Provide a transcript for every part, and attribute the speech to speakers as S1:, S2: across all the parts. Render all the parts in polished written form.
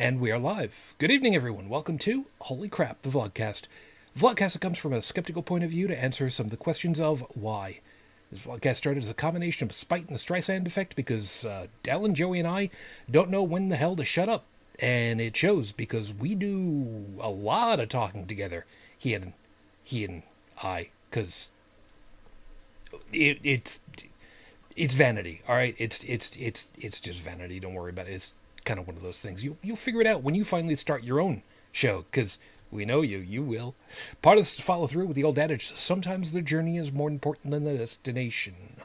S1: And we are live. Good evening, everyone. Welcome to Holy Crap, the Vlogcast. Vlogcast that comes from a skeptical point of view to answer some of the questions of why. This vlogcast started as a combination of spite and the Streisand effect because Dalan, Joey, and I don't know when the hell to shut up. And it shows because we do a lot of talking together, he and I, because it's vanity, all right? It's just vanity. Don't worry about it. It's kind of one of those things. You'll figure it out when you finally start your own show, because we know you will. Part of this is to follow through with the old adage, sometimes the journey is more important than the destination.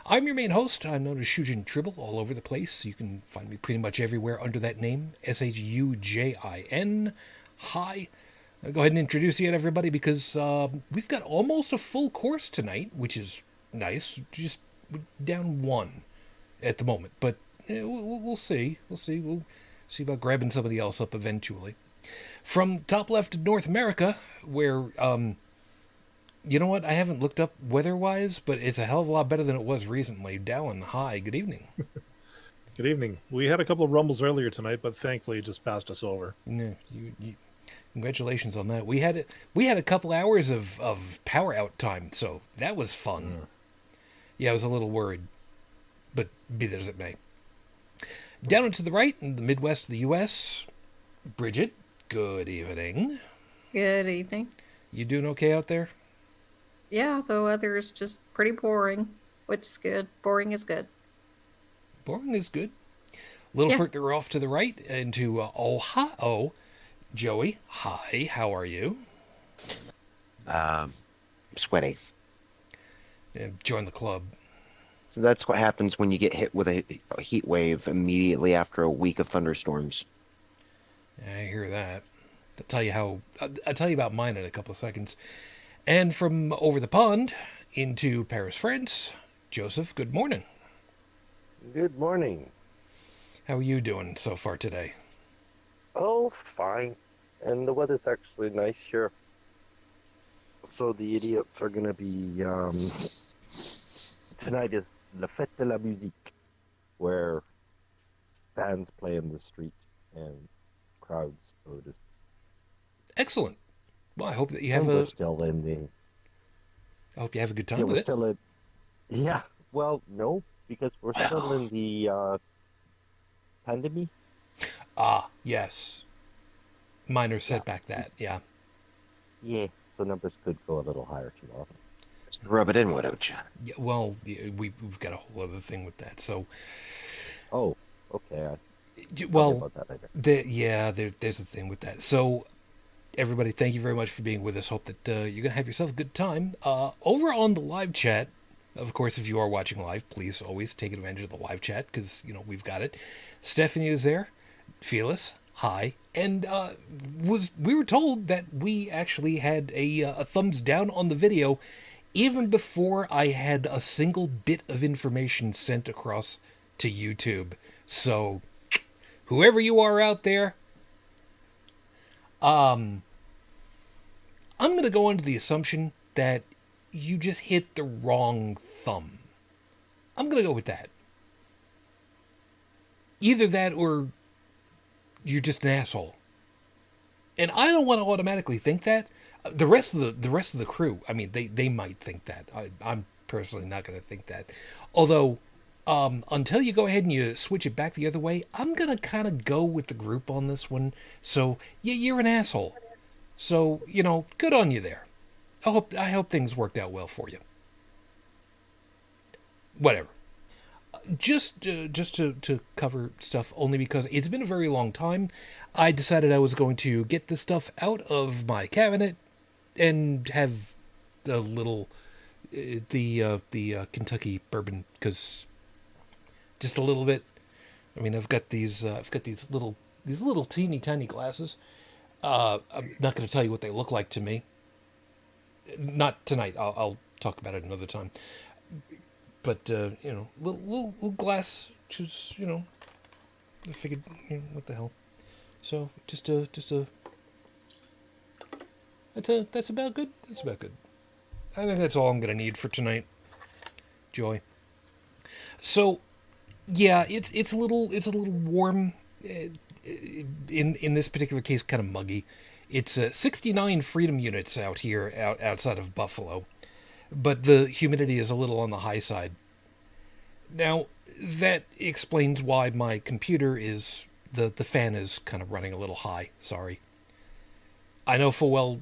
S1: I'm your main host. I'm known as Shujin Tribble all over the place. You can find me pretty much everywhere under that name, Shujin. Hi. I'll go ahead and introduce you to everybody because we've got almost a full course tonight, which is nice. Just down one at the moment, but we'll see. We'll see about grabbing somebody else up eventually. From top left of North America, where, you know what? I haven't looked up weather-wise, but it's a hell of a lot better than it was recently. Dalan, hi, good evening.
S2: Good evening. We had a couple of rumbles earlier tonight, but thankfully it just passed us over.
S1: No, you congratulations on that. We had a couple hours of power out time, so that was fun. Yeah, I was a little worried, but be that as it may. Down and to the right, in the Midwest of the U.S., Brigid, good evening.
S3: Good evening.
S1: You doing okay out there?
S3: Yeah, the weather is just pretty boring, which is good. Boring is good.
S1: Boring is good. A little further off to the right, into Ohio, Joey, hi, how are you?
S4: Sweaty.
S1: Join the club.
S4: So that's what happens when you get hit with a heat wave immediately after a week of thunderstorms.
S1: I hear that. I'll tell you about mine in a couple of seconds. And from over the pond into Paris, France, Joseph, good morning.
S5: Good morning.
S1: How are you doing so far today?
S5: Oh, fine. And the weather's actually nice here. So the idiots are going to be... Tonight is La Fête de la Musique, where bands play in the street and crowds go to...
S1: Excellent. Well, I hope that you have
S5: We're still in the...
S1: I hope you have a good time with it.
S5: Still in... Yeah, well, no, because we're still in the pandemic.
S1: Ah, yes. Minor setback that, yeah.
S5: Yeah, so numbers could go a little higher tomorrow.
S4: Rub it in, why don't you?
S1: Yeah, well, we've got a whole other thing with that. So,
S5: oh, okay.
S1: Well,
S5: about that later.
S1: there's a thing with that. So, everybody, thank you very much for being with us. Hope that you're gonna have yourself a good time. Over on the live chat, of course, if you are watching live, please always take advantage of the live chat because we've got it. Stephanie is there. Fearless, hi, and we were told that we actually had a thumbs down on the video. Even before I had a single bit of information sent across to YouTube. So, whoever you are out there, I'm going to go under the assumption that you just hit the wrong thumb. I'm going to go with that. Either that or you're just an asshole. And I don't want to automatically think that. The rest of the crew, I mean, they might think that. I'm personally not going to think that. Although, until you go ahead and you switch it back the other way, I'm going to kind of go with the group on this one. So, yeah, you're an asshole. So, good on you there. I hope things worked out well for you. Whatever. Just to cover stuff only because it's been a very long time. I decided I was going to get this stuff out of my cabinet and have the little the Kentucky bourbon because just a little bit. I mean, I've got these little teeny tiny glasses. I'm not going to tell you what they look like to me. Not tonight. I'll talk about it another time. But little glass. Just I figured what the hell. So just a. That's about good. That's about good. I think that's all I'm going to need for tonight. Joy. So, yeah, it's a little warm. in this particular case, kind of muggy. It's 69 freedom units out here, outside of Buffalo, but the humidity is a little on the high side. Now, that explains why my computer is, the fan is kind of running a little high. Sorry. I know full well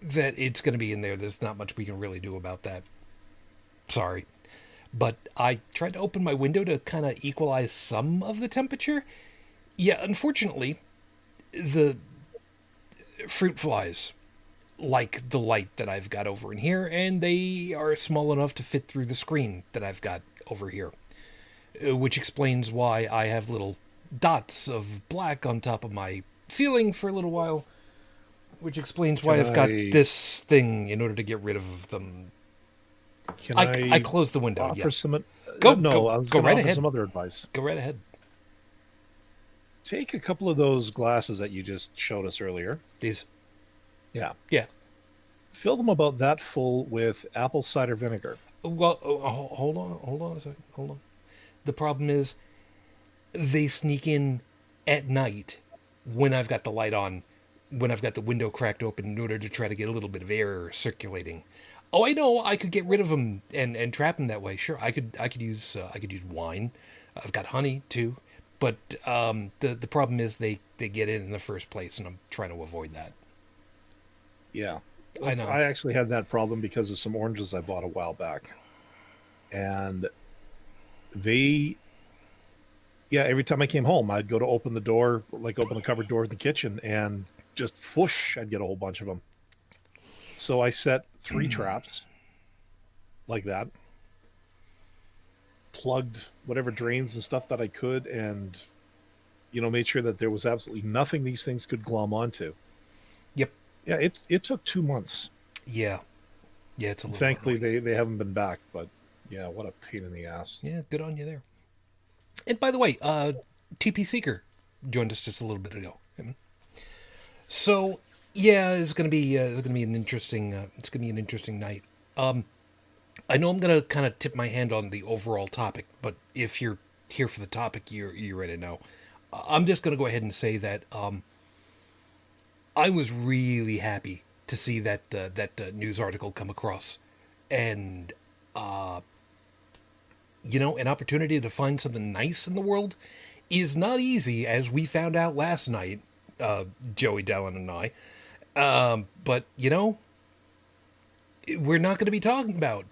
S1: that it's going to be in there. There's not much we can really do about that. Sorry. But I tried to open my window to kind of equalize some of the temperature. Yeah, unfortunately, the fruit flies like the light that I've got over in here, and they are small enough to fit through the screen that I've got over here. Which explains why I have little dots of black on top of my ceiling for a little while. Which explains why I've got this thing in order to get rid of them.
S2: Can
S1: I closed the window.
S2: offer
S1: Yeah.
S2: some? I was
S1: go
S2: going
S1: right
S2: to offer
S1: ahead.
S2: some other advice.
S1: Go right ahead.
S2: Take a couple of those glasses that you just showed us earlier.
S1: These.
S2: Yeah.
S1: Yeah.
S2: Fill them about that full with apple cider vinegar.
S1: Well, hold on a second. Hold on. The problem is, they sneak in at night when I've got the light on, when I've got the window cracked open in order to try to get a little bit of air circulating. Oh, I know. I could get rid of them and trap them that way. Sure, I could use wine. I've got honey too, but the problem is they get in the first place, and I'm trying to avoid that.
S2: Yeah.
S1: I know.
S2: I actually had that problem because of some oranges I bought a while back. And every time I came home, I'd go to open the door, like open the cupboard door in the kitchen, and just whoosh, I'd get a whole bunch of them. So I set 3 traps like that, plugged whatever drains and stuff that I could, and, made sure that there was absolutely nothing these things could glom onto.
S1: Yep.
S2: Yeah, it took 2 months.
S1: Yeah. Yeah, it's a little
S2: Thankfully,
S1: annoying.
S2: they haven't been back, but yeah, what a pain in the ass.
S1: Yeah, good on you there. And by the way, TP Seeker joined us just a little bit ago. So yeah, it's gonna be an interesting night. I know I'm gonna kind of tip my hand on the overall topic, but if you're here for the topic, you're ready to know. I'm just gonna go ahead and say that I was really happy to see that news article come across, and an opportunity to find something nice in the world is not easy, as we found out last night, Joey, Dalan, and I. But we're not going to be talking about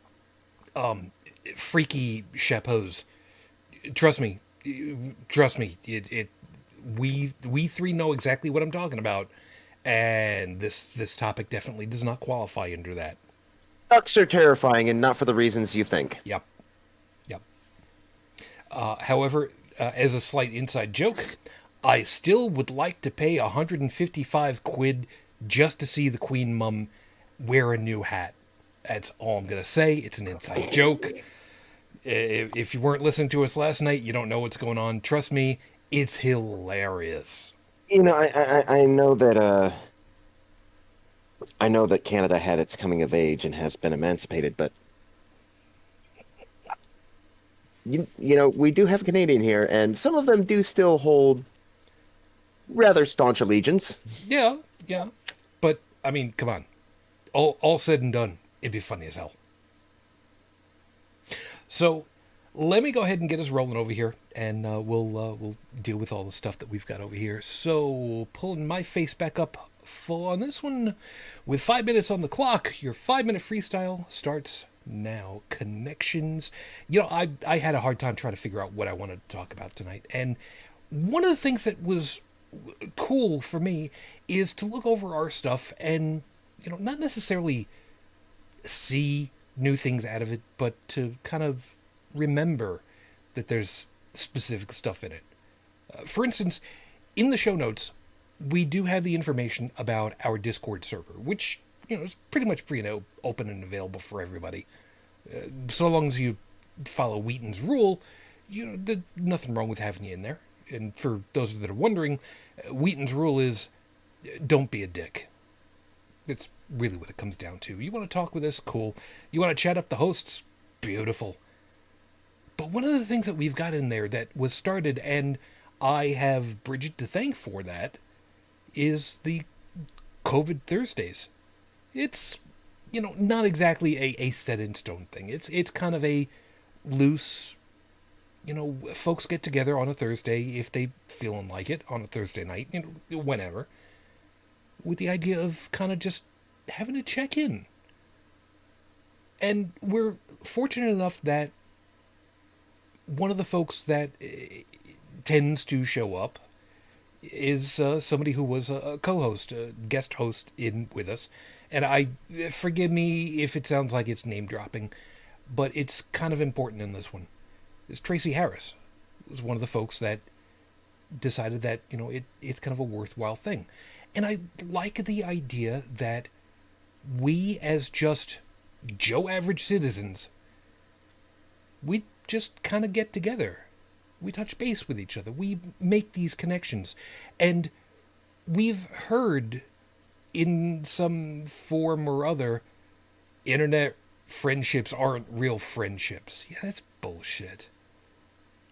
S1: freaky chapeaus. Trust me. We three know exactly what I'm talking about, and this topic definitely does not qualify under that.
S4: Ducks are terrifying, and not for the reasons you think.
S1: Yep. However, as a slight inside joke, I still would like to pay 155 quid just to see the Queen Mum wear a new hat. That's all I'm going to say. It's an inside joke. If you weren't listening to us last night, you don't know what's going on. Trust me, it's hilarious.
S4: I know that Canada had its coming of age and has been emancipated, but we do have a Canadian here, and some of them do still hold rather staunch allegiance.
S1: Yeah. But, I mean, come on. All said and done, it'd be funny as hell. So, let me go ahead and get us rolling over here, and we'll deal with all the stuff that we've got over here. So, pulling my face back up full on this one, with 5 minutes on the clock, your 5-minute freestyle starts now. Connections. I had a hard time trying to figure out what I wanted to talk about tonight, and one of the things that was cool for me is to look over our stuff and not necessarily see new things out of it, but to kind of remember that there's specific stuff in it. For instance, in the show notes, we do have the information about our Discord server, which is pretty much free and open and available for everybody. So long as you follow Wheaton's rule, there's nothing wrong with having you in there. And for those that are wondering, Wheaton's rule is don't be a dick. That's really what it comes down to. You want to talk with us? Cool. You want to chat up the hosts? Beautiful. But one of the things that we've got in there that was started, and I have Brigid to thank for that is the COVID Thursdays. It's, not exactly a set in stone thing. It's kind of a loose, folks get together on a Thursday if they feeling like it on a Thursday night, whenever, with the idea of kind of just having a check in. And we're fortunate enough that one of the folks that tends to show up is somebody who was a co-host, a guest host in with us. And I forgive me if it sounds like it's name dropping, but it's kind of important in this one. It's Tracy Harris. It was one of the folks that decided that, it's kind of a worthwhile thing. And I like the idea that we, as just Joe average citizens, we just kind of get together. We touch base with each other. We make these connections. And we've heard in some form or other, internet friendships aren't real friendships. Yeah, that's bullshit.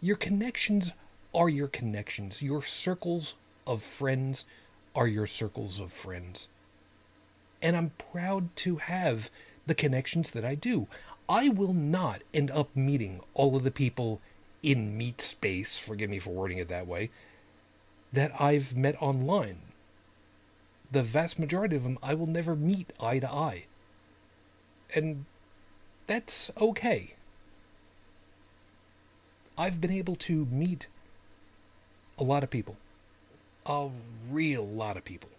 S1: Your connections are your connections. Your circles of friends are your circles of friends. And I'm proud to have the connections that I do. I will not end up meeting all of the people in meat space, forgive me for wording it that way, that I've met online. The vast majority of them I will never meet eye to eye. And that's okay. I've been able to meet a lot of people. A real lot of people.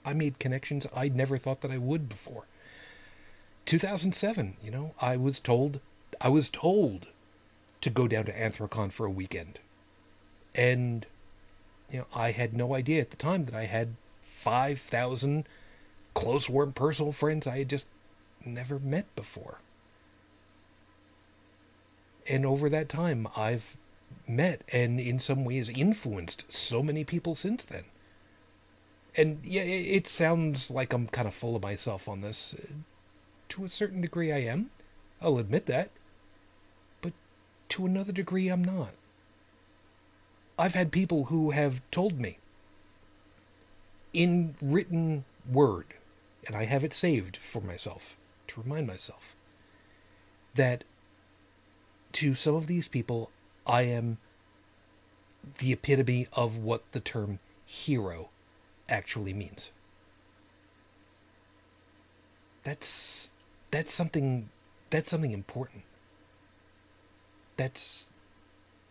S1: I made connections I never thought that I would before. 2007, I was told to go down to Anthrocon for a weekend. And, I had no idea at the time that I had 5,000 close, warm, personal friends I had just never met before. And over that time, I've met and in some ways influenced so many people since then. And yeah, it sounds like I'm kind of full of myself on this. To a certain degree, I am. I'll admit that. But to another degree, I'm not. I've had people who have told me in written word, and I have it saved for myself to remind myself, that to some of these people, I am the epitome of what the term hero actually means. That's something important. That's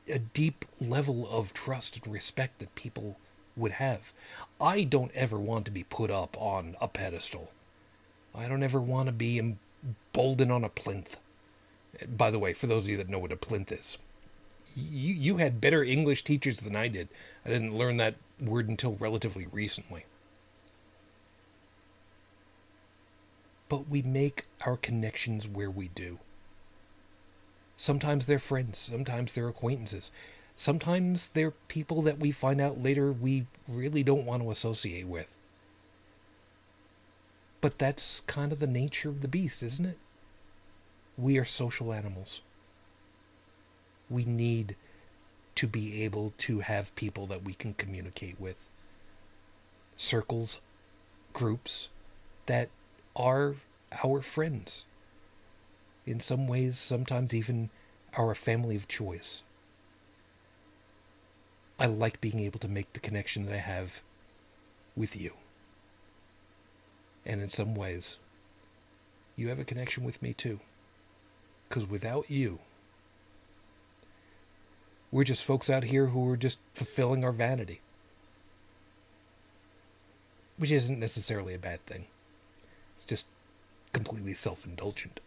S1: a deep level of trust and respect that people would have. I don't ever want to be put up on a pedestal. I don't ever want to be emboldened on a plinth. By the way, for those of you that know what a plinth is, you had better English teachers than I did. I didn't learn that word until relatively recently. But we make our connections where we do. Sometimes they're friends, sometimes they're acquaintances. Sometimes they're people that we find out later we really don't want to associate with. But that's kind of the nature of the beast, isn't it? We are social animals. We need to be able to have people that we can communicate with. Circles, groups that are our friends. In some ways, sometimes even our family of choice. I like being able to make the connection that I have with you. And in some ways, you have a connection with me too. Because without you, we're just folks out here who are just fulfilling our vanity. Which isn't necessarily a bad thing. It's just completely self-indulgent.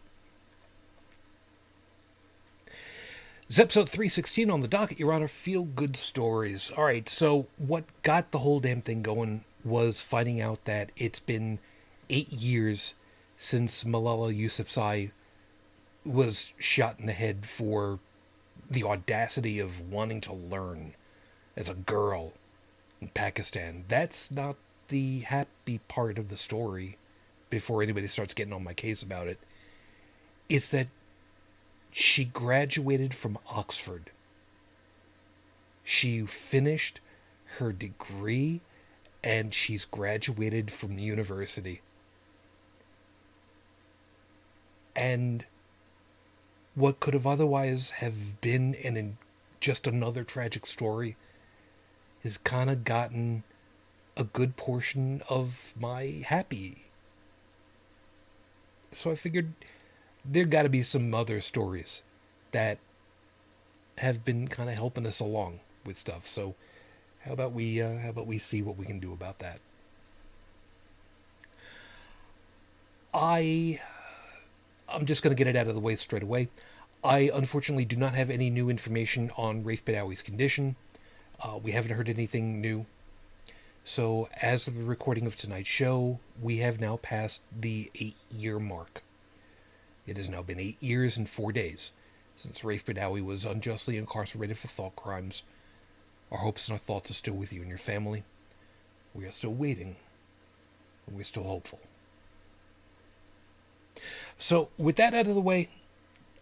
S1: It's episode 316 on the docket, Your Honor. Feel good stories. All right, so what got the whole damn thing going was finding out that it's been 8 years since Malala Yousafzai was shot in the head for the audacity of wanting to learn as a girl in Pakistan. That's not the happy part of the story before anybody starts getting on my case about it. It's that she graduated from Oxford She finished her degree and she's graduated from the university. And what could have otherwise have been just another tragic story has kind of gotten a good portion of my happy. So I figured there got to be some other stories that have been kind of helping us along with stuff. So how about we see what we can do about that? I'm just going to get it out of the way straight away. I unfortunately do not have any new information on Rafe Badawi's condition. We haven't heard anything new. So as of the recording of tonight's show, we have now passed the 8-year mark. It has now been 8 years and 4 days since Rafe Badawi was unjustly incarcerated for thought crimes. Our hopes and our thoughts are still with you and your family. We are still waiting. And we're still hopeful. So with that out of the way,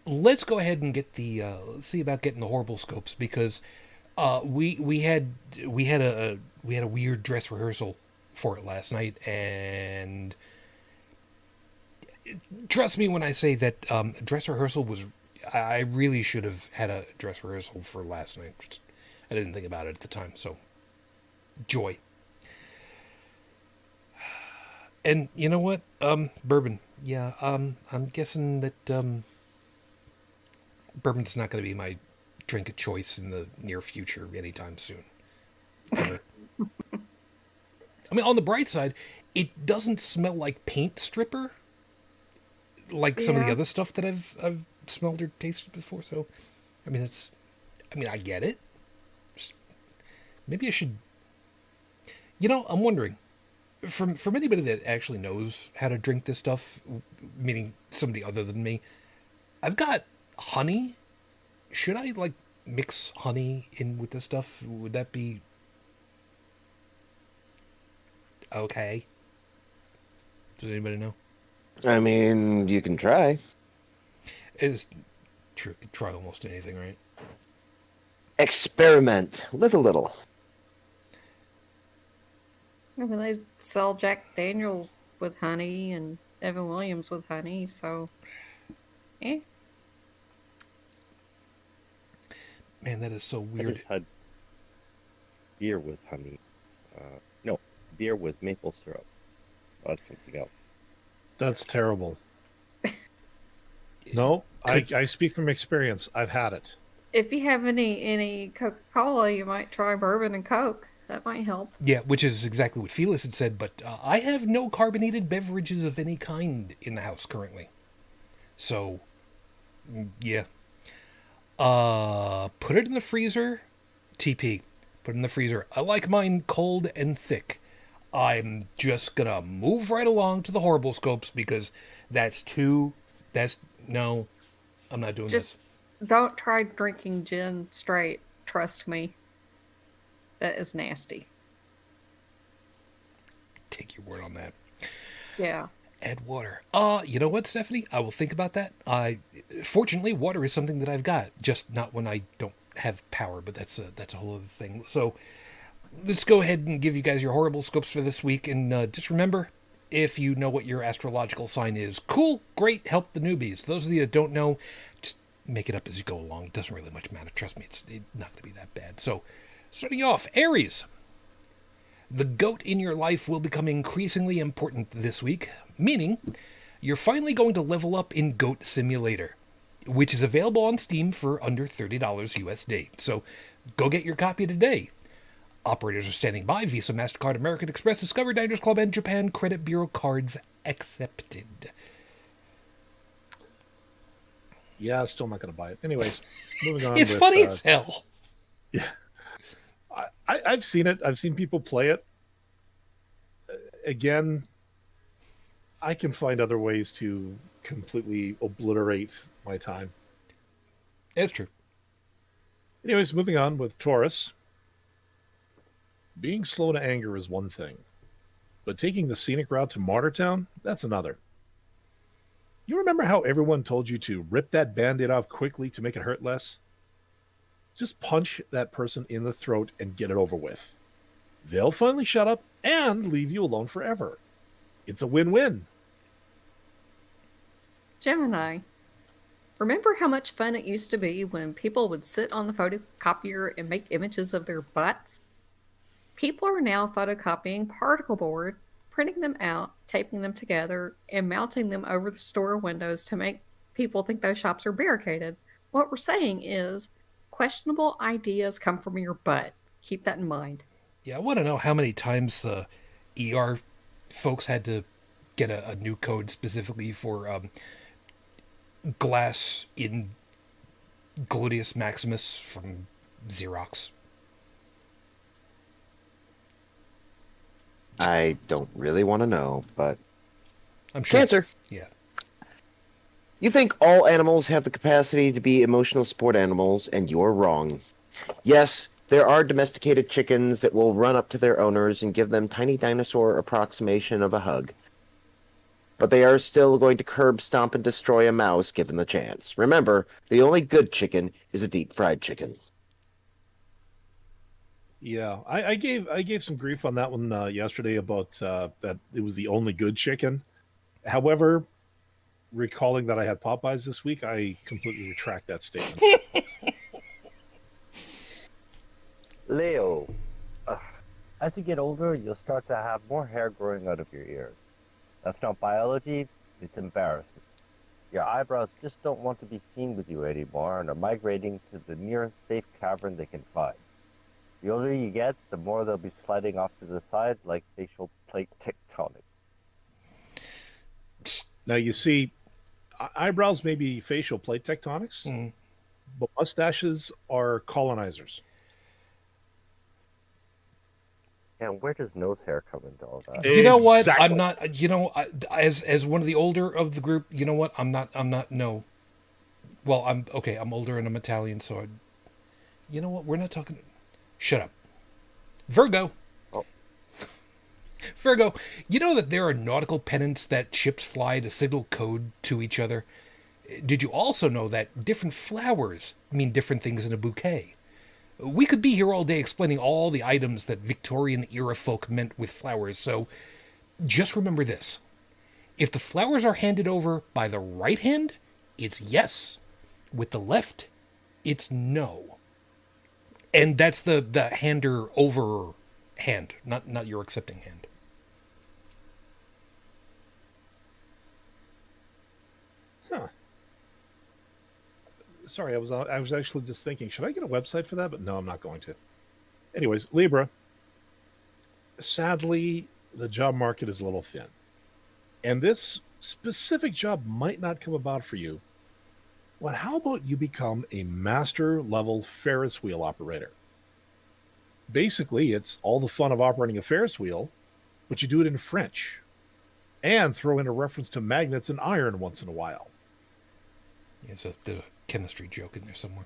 S1: let's go ahead and get see about getting the horrible scopes, because we had a weird dress rehearsal for it last night, and trust me when I say that dress rehearsal was. I really should have had a dress rehearsal for last night. I didn't think about it at the time, so joy. And you know what? Bourbon. Yeah, I'm guessing that bourbon's not going to be my drink of choice in the near future anytime soon. Ever. I mean, on the bright side, it doesn't smell like paint stripper, like some of the other stuff that I've smelled or tasted before. So, I mean, I get it. Just, maybe I should. You know, I'm wondering. From anybody that actually knows how to drink this stuff, meaning somebody other than me, I've got honey. Should I mix honey in with this stuff? Would that be okay? Does anybody know?
S4: I mean, you can try.
S1: It's true. You can try almost anything, right?
S4: Experiment. Live a little.
S3: I mean, they sell Jack Daniels with honey and Evan Williams with honey, so eh.
S1: Man, that is so
S5: I
S1: weird.
S5: just had beer with honey. No, beer with maple syrup. Oh, that's something else.
S2: That's terrible. No, I speak from experience. I've had it.
S3: If you have any Coca-Cola, you might try bourbon and Coke. That might help.
S1: Yeah, which is exactly what Felix had said, but I have no carbonated beverages of any kind in the house currently. So, yeah. Put it in the freezer. TP. Put it in the freezer. I like mine cold and thick. I'm just gonna move right along to the horrible scopes because no, I'm not doing
S3: Just don't try drinking gin straight. Trust me. That is nasty.
S1: Take your word on that.
S3: Yeah.
S1: Add water. You know what, Stephanie? I will think about that. Fortunately, water is something that I've got, just not when I don't have power, but that's a whole other thing. So let's go ahead and give you guys your horrible scopes for this week, and just remember, if you know what your astrological sign is, cool, great, help the newbies. Those of you that don't know, just make it up as you go along. It doesn't really much matter. Trust me, it's not going to be that bad. So, starting off, Aries. The goat in your life will become increasingly important this week, meaning you're finally going to level up in Goat Simulator, which is available on Steam for under $30 USD. So go get your copy today. Operators are standing by. Visa, MasterCard, American Express, Discover, Diners Club, and Japan Credit Bureau cards accepted.
S2: Yeah, still not going to buy it. Anyways, moving on.
S1: It's funny as hell.
S2: Yeah. I've seen it. I've seen people play it. Again, I can find other ways to completely obliterate my time.
S1: It's true.
S2: Anyways, moving on with Taurus. Being slow to anger is one thing, but taking the scenic route to Martyrtown, that's another. You remember how everyone told you to rip that Band-Aid off quickly to make it hurt less? Just punch that person in the throat and get it over with. They'll finally shut up and leave you alone forever. It's a win-win.
S3: Gemini. Remember how much fun it used to be when people would sit on the photocopier and make images of their butts? People are now photocopying particle board, printing them out, taping them together, and mounting them over the store windows to make people think those shops are barricaded. What we're saying is, questionable ideas come from your butt. Keep that in mind.
S1: Yeah, I want to know how many times ER folks had to get a new code specifically for glass in gluteus maximus from Xerox.
S4: I don't really want to know, but
S1: I'm sure.
S4: cancer.
S1: Yeah.
S4: You think all animals have the capacity to be emotional support animals, and you're wrong. Yes, there are domesticated chickens that will run up to their owners and give them tiny dinosaur approximation of a hug. But they are still going to curb, stomp, and destroy a mouse given the chance. Remember, the only good chicken is a deep-fried chicken.
S2: Yeah, I gave some grief on that one yesterday about that it was the only good chicken. However, recalling that I had Popeyes this week, I completely retract that statement.
S5: Leo, as you get older, you'll start to have more hair growing out of your ears. That's not biology, it's embarrassment. Your eyebrows just don't want to be seen with you anymore and are migrating to the nearest safe cavern they can find. The older you get, the more they'll be sliding off to the side like facial plate tectonic.
S2: Now, you see, eyebrows may be facial plate tectonics, but mustaches are colonizers.
S5: And where does nose hair come into all that?
S1: You know what?
S2: Exactly.
S1: I'm not. You know, as one of the older of the group, you know what? I'm not. No. Well, I'm okay. I'm older and I'm Italian, so you know what? We're not talking. Shut up, Virgo.
S5: Oh.
S1: Virgo. You know that there are nautical pennants that ships fly to signal code to each other. Did you also know that different flowers mean different things in a bouquet? We could be here all day explaining all the items that Victorian era folk meant with flowers, so just remember this. If the flowers are handed over by the right hand, it's yes. With the left, it's no. And that's the hander over hand, not your accepting hand.
S2: Huh. Sorry, I was actually just thinking, should I get a website for that? But no, I'm not going to. Anyways, Libra. Sadly, the job market is a little thin. And this specific job might not come about for you. Well, how about you become a master level Ferris wheel operator? Basically, it's all the fun of operating a Ferris wheel, but you do it in French. And throw in a reference to magnets and iron once in a while.
S1: Yeah, so there's a chemistry joke in there somewhere.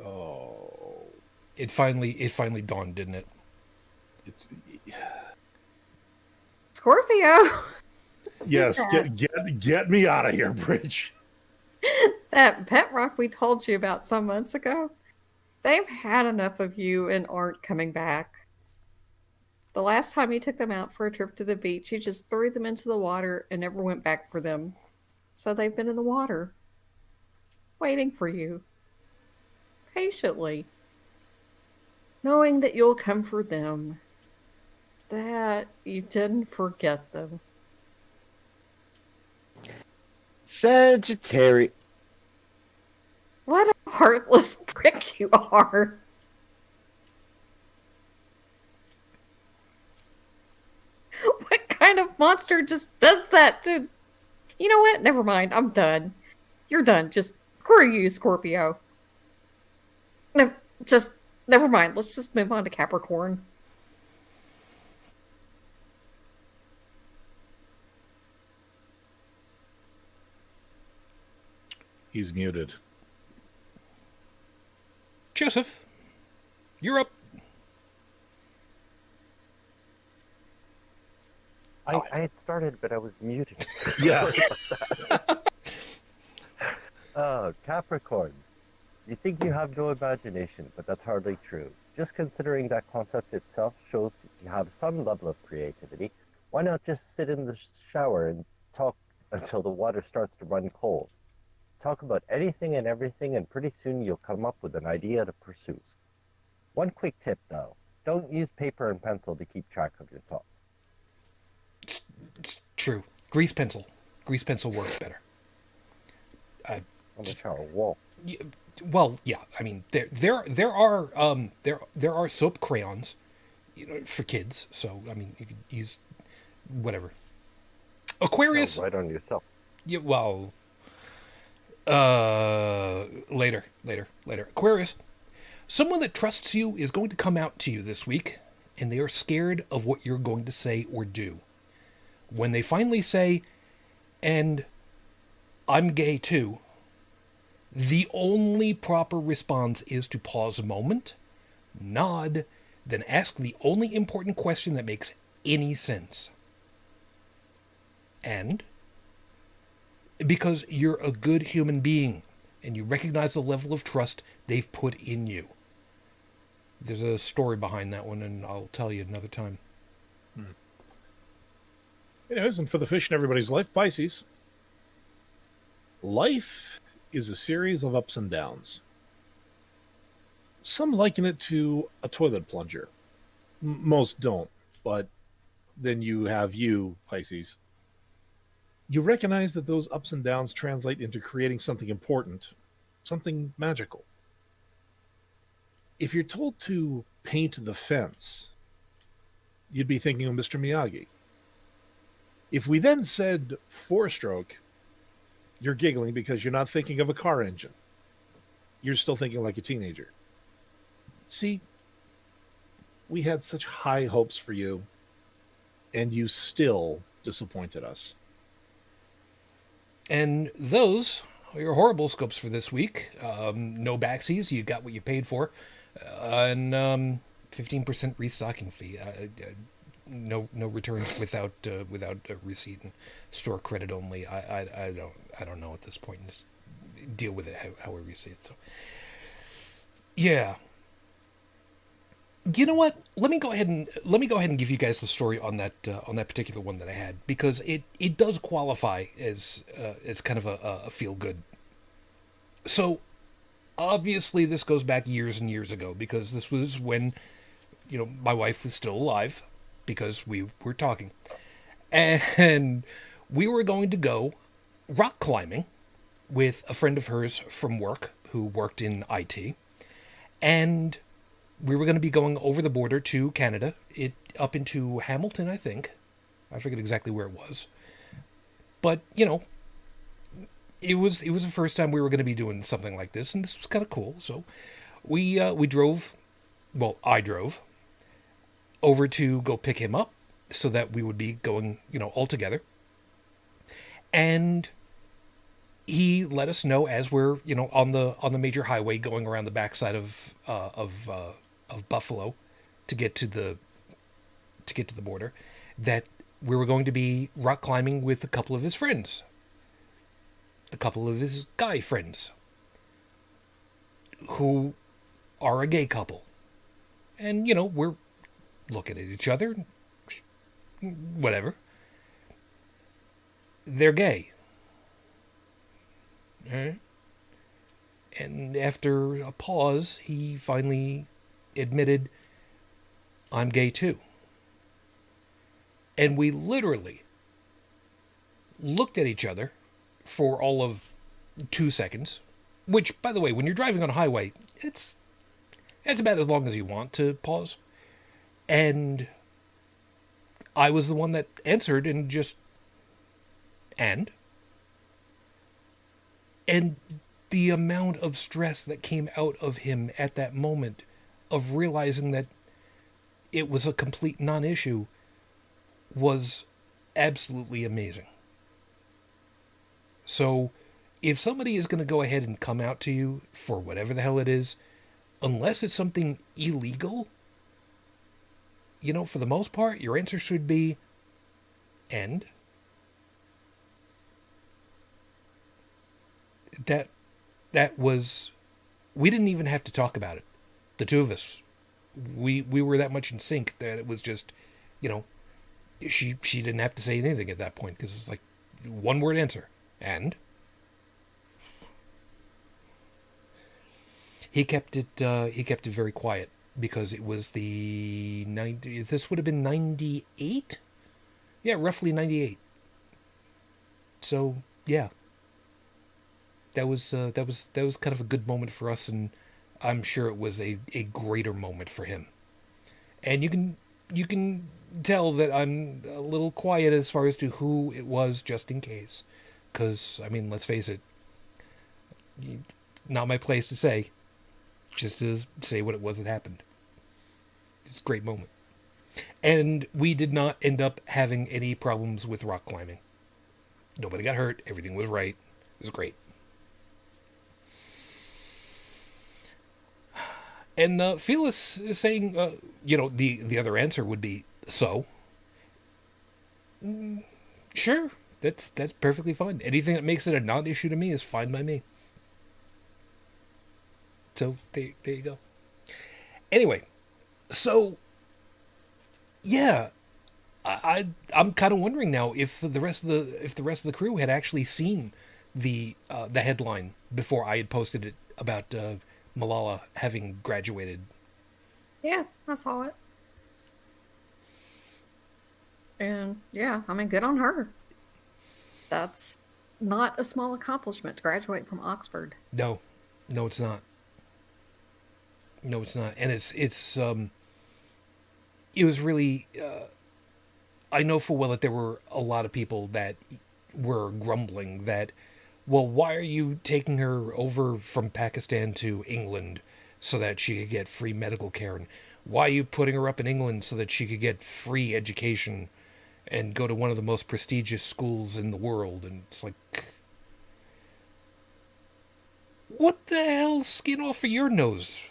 S2: Oh.
S1: It finally dawned, didn't it?
S2: It's,
S3: Scorpio!
S2: yes, get me out of here, Bridge.
S3: That pet rock we told you about some months ago, they've had enough of you and aren't coming back. The last time you took them out for a trip to the beach, you just threw them into the water and never went back for them. So they've been in the water, waiting for you, patiently, knowing that you'll come for them, that you didn't forget them.
S4: Sagittarius.
S3: What a heartless prick you are. What kind of monster just does that to... You know what? Never mind. I'm done. You're done. Just screw you, Scorpio. No, just... Never mind. Let's just move on to Capricorn.
S2: He's muted.
S1: Joseph, you're up.
S5: I had started, but I was muted.
S2: Yeah.
S5: Oh, Capricorn. You think you have no imagination, but that's hardly true. Just considering that concept itself shows you have some level of creativity. Why not just sit in the shower and talk until the water starts to run cold? Talk about anything and everything, and pretty soon you'll come up with an idea to pursue. One quick tip, though. Don't use paper and pencil to keep track of your thoughts.
S1: It's true. Grease pencil. Grease pencil works better.
S5: On the shower wall.
S1: Well, yeah. I mean, there are soap crayons, for kids. So I mean, you could use whatever. Aquarius.
S5: No, right on yourself.
S1: Yeah. Well. Later. Aquarius. Someone that trusts you is going to come out to you this week, and they are scared of what you're going to say or do. When they finally say, "And I'm gay too," the only proper response is to pause a moment, nod, then ask the only important question that makes any sense. And because you're a good human being and you recognize the level of trust they've put in you. There's a story behind that one, and I'll tell you another time.
S2: Anyways, and for the fish in everybody's life, Pisces. Life is a series of ups and downs. Some liken it to a toilet plunger. Most don't, but then you have you, Pisces. You recognize that those ups and downs translate into creating something important, something magical. If you're told to paint the fence, you'd be thinking of Mr. Miyagi. If we then said four-stroke, you're giggling because you're not thinking of a car engine. You're still thinking like a teenager. See, we had such high hopes for you, and you still disappointed us.
S1: And those are your horrible scopes for this week. No backsies, you got what you paid for. And 15% restocking fee. No returns without a receipt, and store credit only. I don't know at this point. Just deal with it however you see it. So yeah. You know what? Let me go ahead and give you guys the story on that particular one that I had, because it does qualify as kind of a feel good. So obviously this goes back years and years ago, because this was when my wife was still alive, because we were talking, and we were going to go rock climbing with a friend of hers from work who worked in IT, and we were going to be going over the border to Canada, up into Hamilton, I think. I forget exactly where it was. But, it was the first time we were going to be doing something like this, and this was kind of cool. So we drove, well, I drove over to go pick him up so that we would be going, all together. And he let us know as we're, on the major highway going around the backside of Buffalo to get to the border, that we were going to be rock climbing with a couple of his friends, a couple of his guy friends, who are a gay couple. And, we're looking at each other, whatever. They're gay. All right? And after a pause, he finally admitted, "I'm gay too." And we literally looked at each other for all of 2 seconds, which, by the way, when you're driving on a highway, it's about as long as you want to pause. And I was the one that answered and just, and the amount of stress that came out of him at that moment of realizing that it was a complete non-issue was absolutely amazing. So if somebody is going to go ahead and come out to you for whatever the hell it is, unless it's something illegal, for the most part, your answer should be, and that was we didn't even have to talk about it. The two of us, we were that much in sync that it was just, you know, she didn't have to say anything at that point because it was like one word answer. And he kept it very quiet because it was the 90. This would have been 98. Yeah, roughly 98. So yeah, that was kind of a good moment for us, and I'm sure it was a greater moment for him. And you can tell that I'm a little quiet as far as to who it was, just in case, because I mean, let's face it, not my place to say, just to say what it was that happened. It's a great moment, and we did not end up having any problems with rock climbing. Nobody got hurt. Everything was right. It was great. And Felix is saying, you know, the other answer would be so. Sure, that's perfectly fine. Anything that makes it a non-issue to me is fine by me. So there you go. Anyway, so yeah, I'm kind of wondering now if the rest of the crew had actually seen the headline before I had posted it about Malala having graduated.
S3: Yeah, I saw it. And yeah, I mean, good on her. That's not a small accomplishment to graduate from Oxford.
S1: No, it's not. No, it's not. And it was really. I know full well that there were a lot of people that were grumbling that, well, why are you taking her over from Pakistan to England so that she could get free medical care? And why are you putting her up in England so that she could get free education and go to one of the most prestigious schools in the world? And it's like, what the hell, skin off of your nose?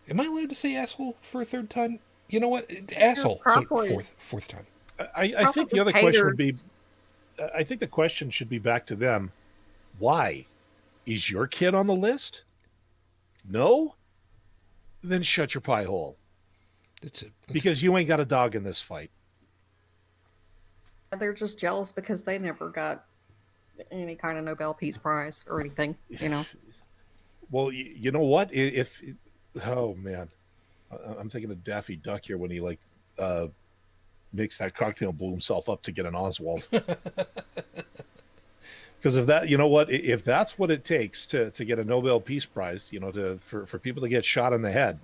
S1: Am I allowed to say asshole for a third time? You know what? Asshole. So fourth time.
S2: I think the other question would be, I think the question should be back to them. Why? Is your kid on the list? No? Then shut your pie hole.
S1: That's it.
S2: Because you ain't got a dog in this fight.
S3: They're just jealous because they never got any kind of Nobel Peace Prize or anything, you know.
S2: Well, you know what? Oh man, I'm thinking of Daffy Duck here when he makes that cocktail blow himself up to get an Oswald. Because if that, you know what, if that's what it takes to get a Nobel Peace Prize, you know, for people to get shot in the head,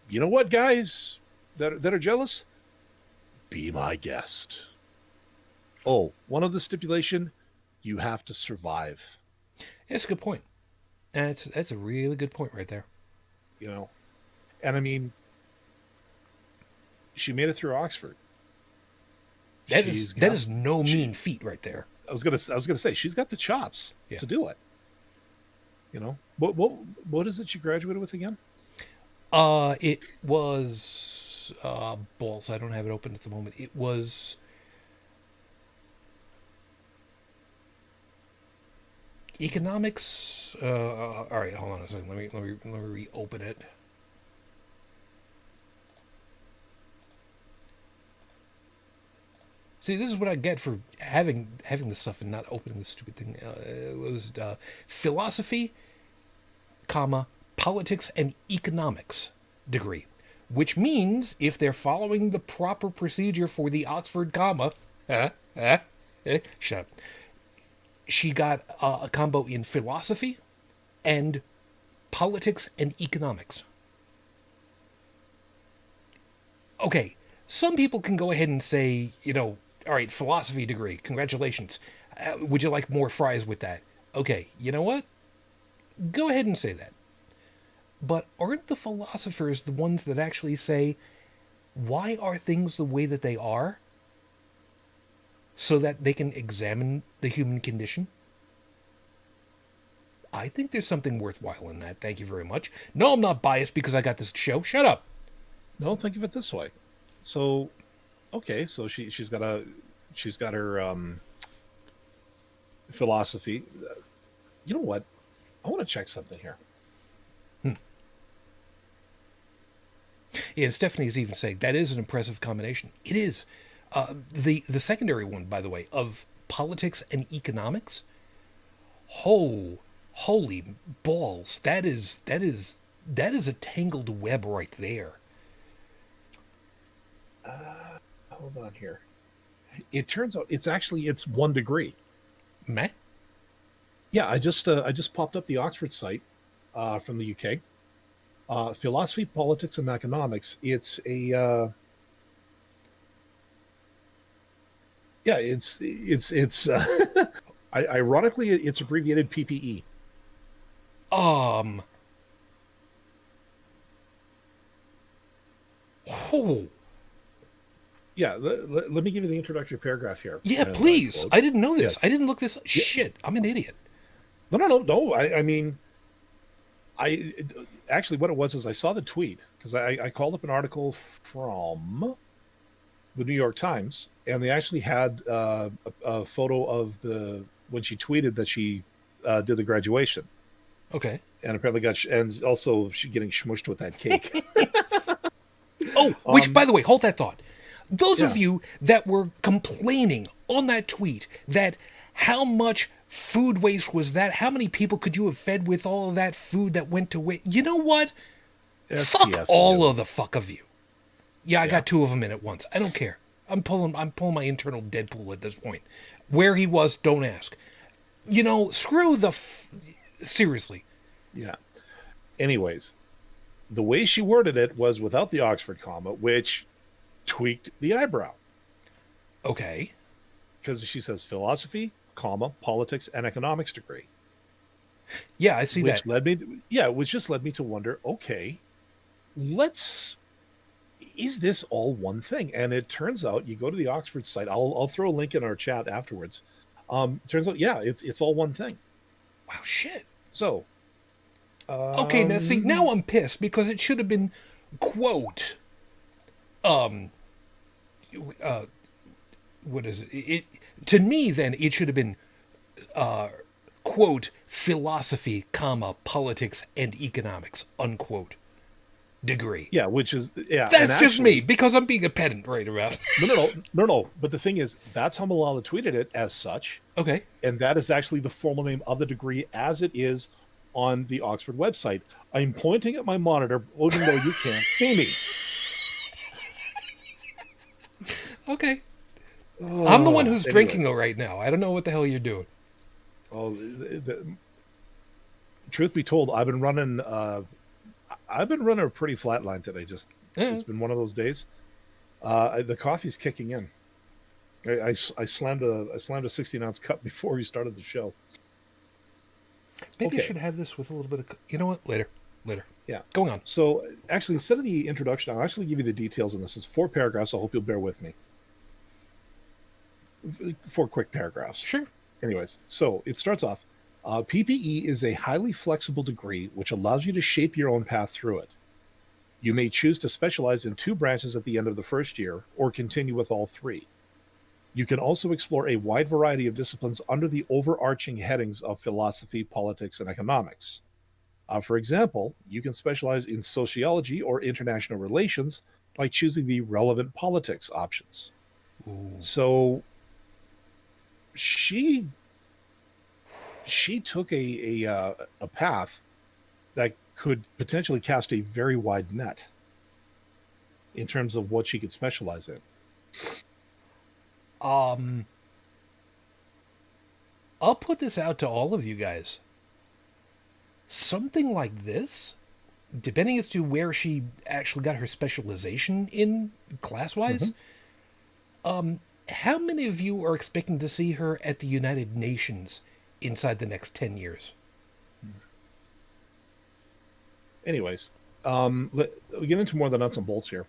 S2: you know what, guys that are jealous, be my guest. Oh, one of the stipulation, you have to survive.
S1: That's a good point. That's a really good point right there.
S2: You know, and I mean, she made it through Oxford.
S1: That is no mean feat right there.
S2: I was gonna say she's got the chops to do it. You know, what is it she graduated with again?
S1: It was balls. I don't have it open at the moment. It was economics. All right, hold on a second. Let me reopen it. See, this is what I get for having this stuff and not opening this stupid thing. It was philosophy, politics and economics degree, which means if they're following the proper procedure for the Oxford shut up. She got a combo in philosophy and politics and economics. Okay, some people can go ahead and say, you know, all right, philosophy degree, congratulations. Would you like more fries with that? Okay, you know what? Go ahead and say that. But aren't the philosophers the ones that actually say, why are things the way that they are? So that they can examine the human condition? I think there's something worthwhile in that. Thank you very much. No, I'm not biased because I got this show. Shut up.
S2: No, think of it this way. So, okay, so she's got her philosophy. You know what? I want to check something here.
S1: Yeah, and Stephanie's even saying that is an impressive combination. It is. The secondary one, by the way, of politics and economics. Holy balls! That is a tangled web right there.
S2: Hold on here. It turns out it's 1 degree.
S1: Meh.
S2: Yeah, I just popped up the Oxford site from the UK. Philosophy, politics, and economics. It's a ironically it's abbreviated PPE.
S1: Oh.
S2: Yeah, let me give you the introductory paragraph here.
S1: Yeah,
S2: And,
S1: please.
S2: quote,
S1: I didn't know this.
S2: Yes.
S1: I didn't look this. Shit, I'm an idiot.
S2: No. I mean, I actually what it was is I saw the tweet because I called up an article from the New York Times, and they actually had a photo of when she tweeted that she did the graduation,
S1: Okay.
S2: and apparently and also she getting smushed with that cake.
S1: Oh, which, by the way, hold that thought. Those of
S2: Yeah.
S1: you that were complaining on that tweet that how much food waste was that, how many people could you have fed with all of that food that went to waste? You know what? Fuck
S2: STF,
S1: all
S2: you.
S1: of the fuck of you. Yeah, I got two of them in at once. I don't care. I'm pulling my internal Deadpool at this point. Where he was, don't ask. You know, screw the. Seriously.
S2: Yeah. Anyways, the way she worded it was without the Oxford comma, which tweaked the eyebrow.
S1: Okay.
S2: Because she says philosophy, comma, politics, and economics degree.
S1: Yeah, I see
S2: which
S1: that.
S2: which just led me to wonder, okay, is this all one thing? And it turns out you go to the Oxford site. I'll throw a link in our chat afterwards. Turns out, yeah, it's all one thing.
S1: Wow, shit.
S2: So,
S1: Okay, now I'm pissed because it should have been quote. What is it? It to me then it should have been quote philosophy, comma politics and economics unquote degree.
S2: yeah, which is
S1: That's just me because I'm being a pedant right around.
S2: No. But the thing is, that's how Malala tweeted it as such,
S1: Okay.
S2: and that is actually the formal name of the degree as it is on the Oxford website. I'm pointing at my monitor, even though you can't see me.
S1: Okay. I'm the one who's
S2: Anyway.
S1: drinking right now. I don't know what the hell you're doing.
S2: Oh, truth be told, I've been running a pretty flat line today. It's been one of those days. The coffee's kicking in. I slammed a 16-ounce cup before we started the show.
S1: Maybe I
S2: Okay.
S1: should have this with a little bit of. You know what? Later.
S2: Yeah.
S1: Going on.
S2: So actually, instead of the introduction, I'll actually give you the details on this. It's 4 paragraphs. I hope you'll bear with me. 4 quick paragraphs.
S1: Sure.
S2: Anyways, so it starts off. PPE is a highly flexible degree which allows you to shape your own path through it. You may choose to specialize in 2 branches at the end of the first year or continue with all 3. You can also explore a wide variety of disciplines under the overarching headings of philosophy, politics, and economics. For example, you can specialize in sociology or international relations by choosing the relevant politics options.
S1: Ooh.
S2: So she took a path that could potentially cast a very wide net in terms of what she could specialize in.
S1: I'll put this out to all of you guys. Something like this, depending as to where she actually got her specialization in class-wise, how many of you are expecting to see her at the United Nations inside the next 10 years?
S2: Anyways, we get into more of the nuts and bolts here.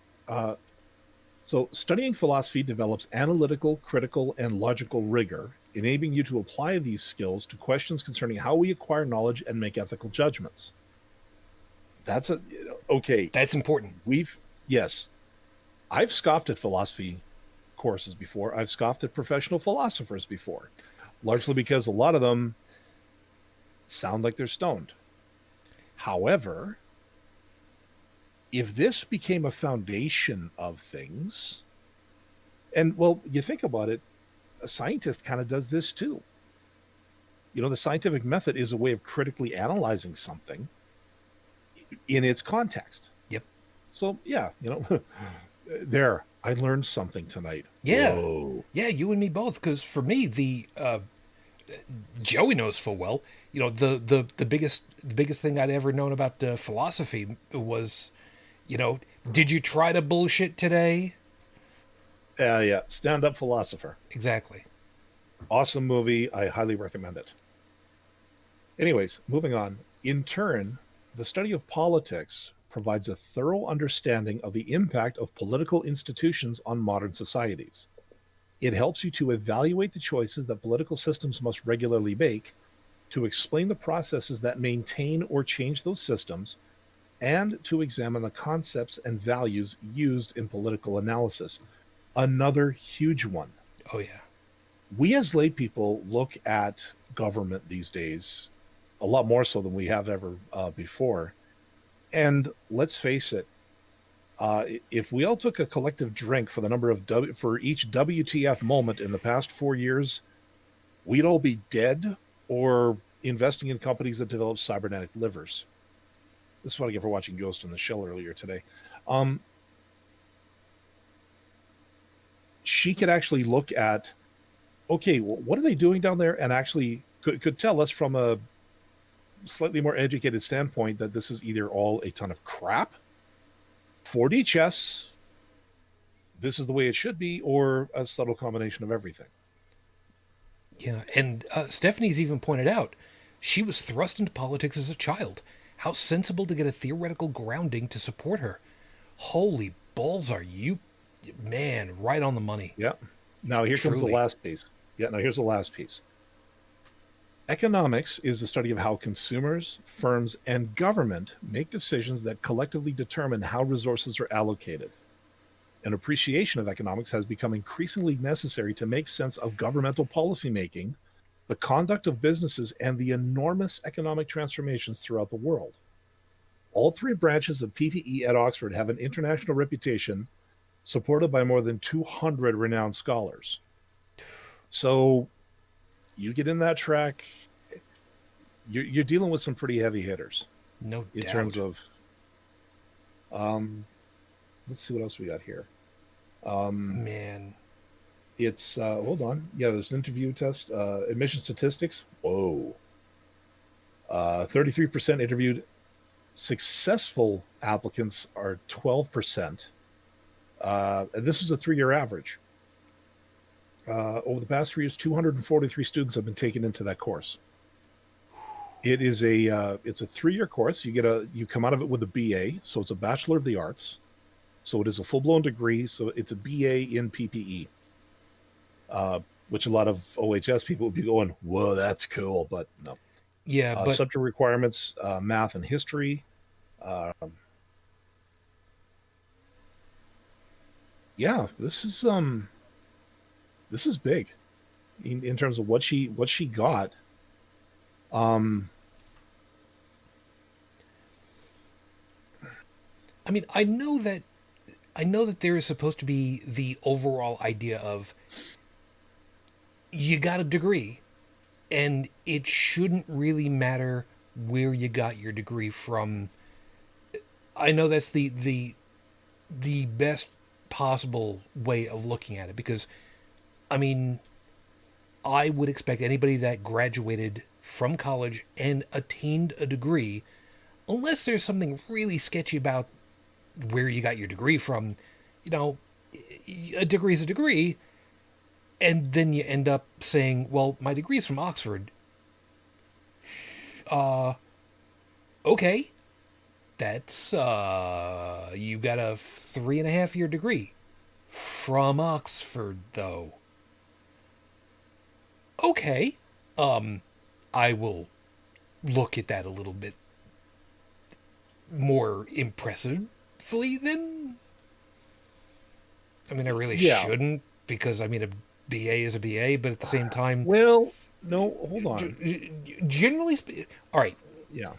S2: So studying philosophy develops analytical, critical, and logical rigor, enabling you to apply these skills to questions concerning how we acquire knowledge and make ethical judgments. Okay.
S1: That's important.
S2: Yes, I've scoffed at philosophy courses before. I've scoffed at professional philosophers before, largely because a lot of them sound like they're stoned. However, if this became a foundation of things, and well, you think about it, a scientist kind of does this too. You know, the scientific method is a way of critically analyzing something in its context.
S1: Yep.
S2: So, yeah, you know, there, I learned something tonight.
S1: Yeah.
S2: Whoa.
S1: Yeah, you and me both. Because for me, Joey knows full well. You know, the biggest thing I'd ever known about philosophy was, you know, did you try to bullshit today?
S2: Yeah, Stand Up Philosopher.
S1: Exactly.
S2: Awesome movie. I highly recommend it. Anyways, moving on. In turn, the study of politics provides a thorough understanding of the impact of political institutions on modern societies. It helps you to evaluate the choices that political systems must regularly make, to explain the processes that maintain or change those systems, and to examine the concepts and values used in political analysis. Another huge one.
S1: Oh, yeah.
S2: We as lay people look at government these days a lot more so than we have ever before. And let's face it, if we all took a collective drink for the number of for each WTF moment in the past 4 years, we'd all be dead or investing in companies that develop cybernetic livers. This is what I get for watching Ghost in the Shell earlier today. She could actually look at, okay, well, what are they doing down there? And actually could tell us from a slightly more educated standpoint that this is either all a ton of crap, 4D chess, this is the way it should be, or a subtle combination of everything.
S1: Yeah, and Stephanie's even pointed out she was thrust into politics as a child. How sensible to get a theoretical grounding to support her. Holy balls, are you, man, right on the money.
S2: Yeah. Now here comes the last piece. Yeah, now here's the last piece. Economics is the study of how consumers, firms, and government make decisions that collectively determine how resources are allocated. An appreciation of economics has become increasingly necessary to make sense of governmental policymaking, the conduct of businesses, and the enormous economic transformations throughout the world. All three branches of PPE at Oxford have an international reputation, supported by more than 200 renowned scholars. So you get in that track, you're dealing with some pretty heavy hitters.
S1: No
S2: in
S1: doubt.
S2: terms of, let's see what else we got here.
S1: Man.
S2: It's, hold on. Yeah, there's an interview test. Admission statistics. Whoa. 33% interviewed. Successful applicants are 12%. And this is a 3-year average. Over the past 3 years, 243 students have been taken into that course. It is it's a 3-year course. You come out of it with a BA, so it's a Bachelor of the Arts. So it is a full-blown degree. So it's a BA in PPE, which a lot of OHS people would be going, "Whoa, that's cool," but no.
S1: Yeah, but
S2: subject requirements: math and history. Yeah, this is big in terms of what she got.
S1: I mean, I know that there is supposed to be the overall idea of you got a degree and it shouldn't really matter where you got your degree from. I know that's the best possible way of looking at it, because I mean, I would expect anybody that graduated from college and attained a degree, unless there's something really sketchy about where you got your degree from, you know, a degree is a degree, and then you end up saying, well, my degree is from Oxford. Okay. That's, you got a 3.5-year degree from Oxford, though. Okay. I will look at that a little bit more impressively then. I mean, I really shouldn't, because I mean, a BA is a BA, but at the same time,
S2: well, No, hold on.
S1: Generally, all right.
S2: Yeah.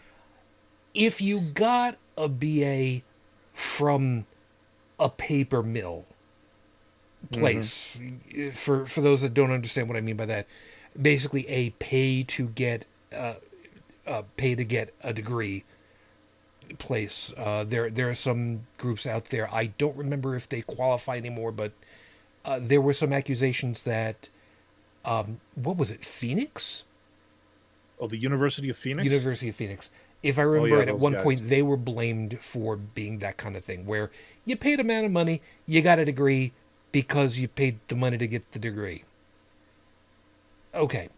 S1: If you got a BA from a paper mill place, for those that don't understand what I mean by that, basically a pay to get a degree place. There are some groups out there. I don't remember if they qualify anymore, but there were some accusations that what was it, Phoenix?
S2: Oh, the University of Phoenix.
S1: University of Phoenix. If I
S2: Oh,
S1: remember
S2: yeah,
S1: right, at
S2: those
S1: one
S2: guys.
S1: point they were blamed for being that kind of thing, where you paid a amount of money, you got a degree because you paid the money to get the degree. Okay.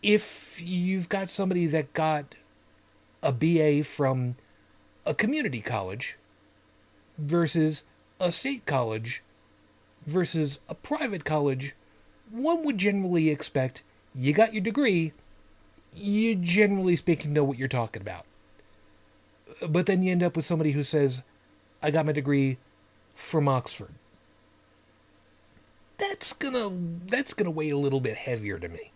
S1: If you've got somebody that got a BA from a community college versus a state college versus a private college, one would generally expect you got your degree, you generally speaking know what you're talking about. But then you end up with somebody who says, I got my degree from Oxford. That's gonna weigh a little bit heavier to me.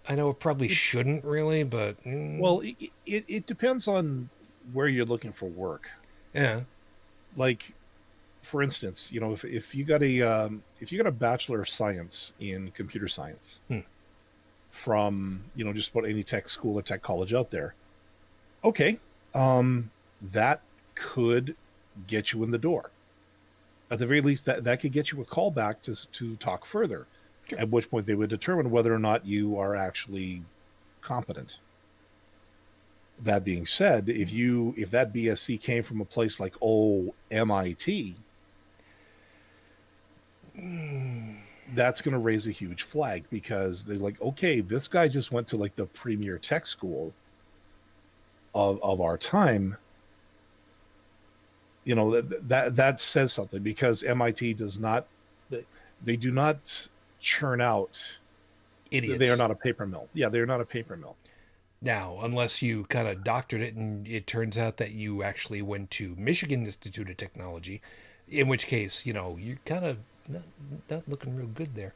S1: I know it probably shouldn't really, but
S2: Well, it depends on where you're looking for work.
S1: yeah.
S2: Like, for instance, if you got a Bachelor of Science in computer science from just about any tech school or tech college out there, okay, that could get you in the door. At the very least, that could get you a call back to talk further.
S1: Sure.
S2: At which point they would determine whether or not you are actually competent. That being said, if that BSc came from a place like MIT, that's going to raise a huge flag, because they're like, okay, this guy just went to like the premier tech school of our time. That says something, because MIT does not, they do not churn out
S1: Idiots.
S2: They are not a paper mill. Yeah, they're not a paper mill.
S1: Now, unless you kind of doctored it and it turns out that you actually went to Michigan Institute of Technology, in which case, you're kind of not looking real good there.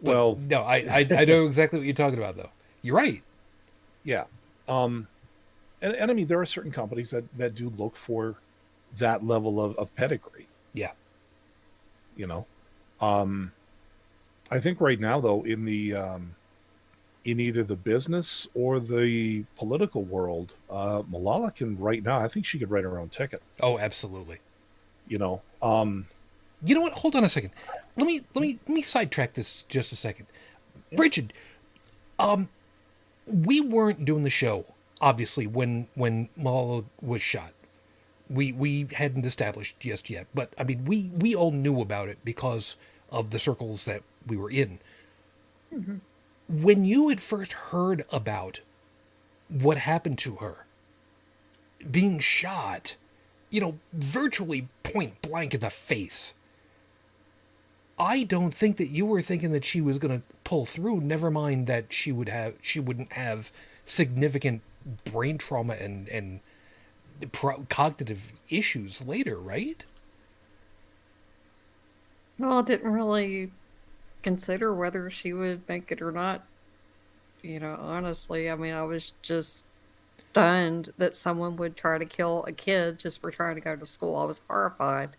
S1: But
S2: Well,
S1: no, I know exactly what you're talking about, though. You're right.
S2: yeah. And I mean, there are certain companies that do look for that level of pedigree.
S1: Yeah.
S2: I think right now, though, in either the business or the political world, Malala can right now. I think she could write her own ticket.
S1: Oh, absolutely.
S2: You know
S1: what? Hold on a second. Let me sidetrack this just a second. Brigid, we weren't doing the show obviously when Malala was shot. We hadn't established just yet, but I mean we all knew about it because of the circles that we were in.
S3: Mm-hmm.
S1: When you had first heard about what happened to her, being shot, virtually point blank in the face, I don't think that you were thinking that she was going to pull through. Never mind that she wouldn't have significant brain trauma and cognitive issues later, right?
S3: Well, I didn't really consider whether she would make it or not. Honestly, I mean, I was just stunned that someone would try to kill a kid just for trying to go to school. I was horrified.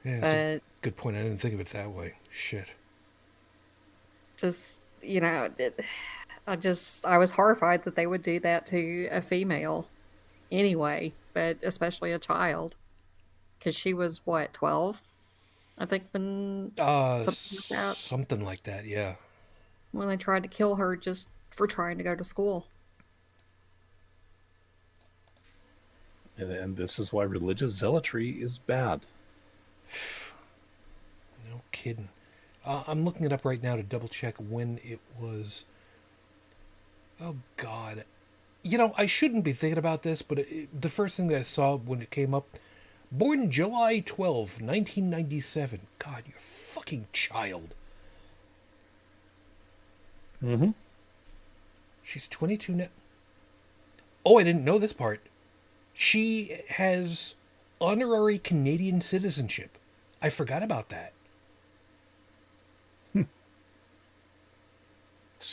S1: Yeah, that's a good point. I didn't think of it that way. Shit.
S3: Just, I was horrified that they would do that to a female anyway, but especially a child. Because she was, what, 12? I think when
S1: something like that, yeah.
S3: When they tried to kill her just for trying to go to school.
S2: and this is why religious zealotry is bad.
S1: No kidding. I'm looking it up right now to double check when it was. Oh, God. I shouldn't be thinking about this, but the first thing that I saw when it came up, born July 12, 1997. God, you're a fucking child.
S2: Mm-hmm.
S1: She's 22 now. Oh, I didn't know this part. She has honorary Canadian citizenship. I forgot about that.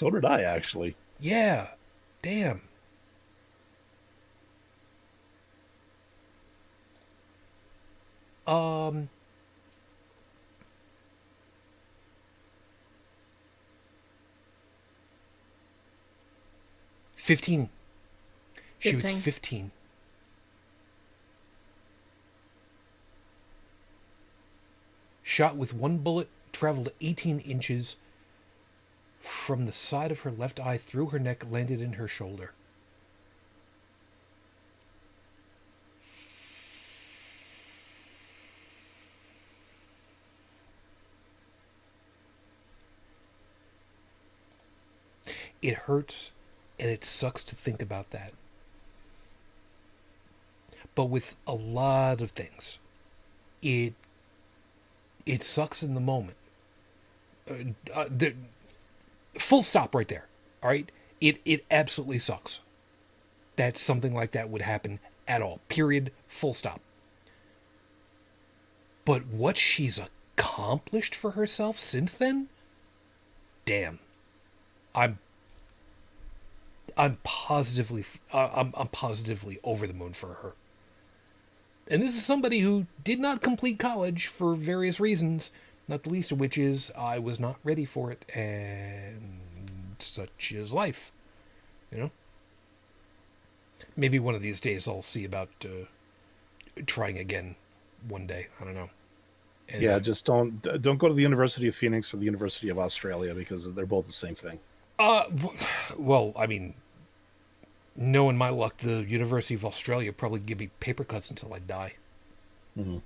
S2: So did I, actually.
S1: Yeah. Damn. Um 15. She was
S3: 15.
S1: 15. Shot with one bullet, traveled 18 inches from the side of her left eye through her neck, landed in her shoulder. It hurts and it sucks to think about that. But with a lot of things, it sucks in the moment. The full stop right there. All right, it absolutely sucks that something like that would happen at all. Period. Full stop. But what she's accomplished for herself since then, damn, I'm positively I'm positively over the moon for her. And this is somebody who did not complete college for various reasons, not the least of which is I was not ready for it, and such is life. You know? Maybe one of these days I'll see about trying again one day. I don't know. Anyway.
S2: Yeah, just don't go to the University of Phoenix or the University of Australia, because they're both the same thing.
S1: Well, I mean, knowing my luck, the University of Australia probably give me paper cuts until I die.
S2: Mm-hmm.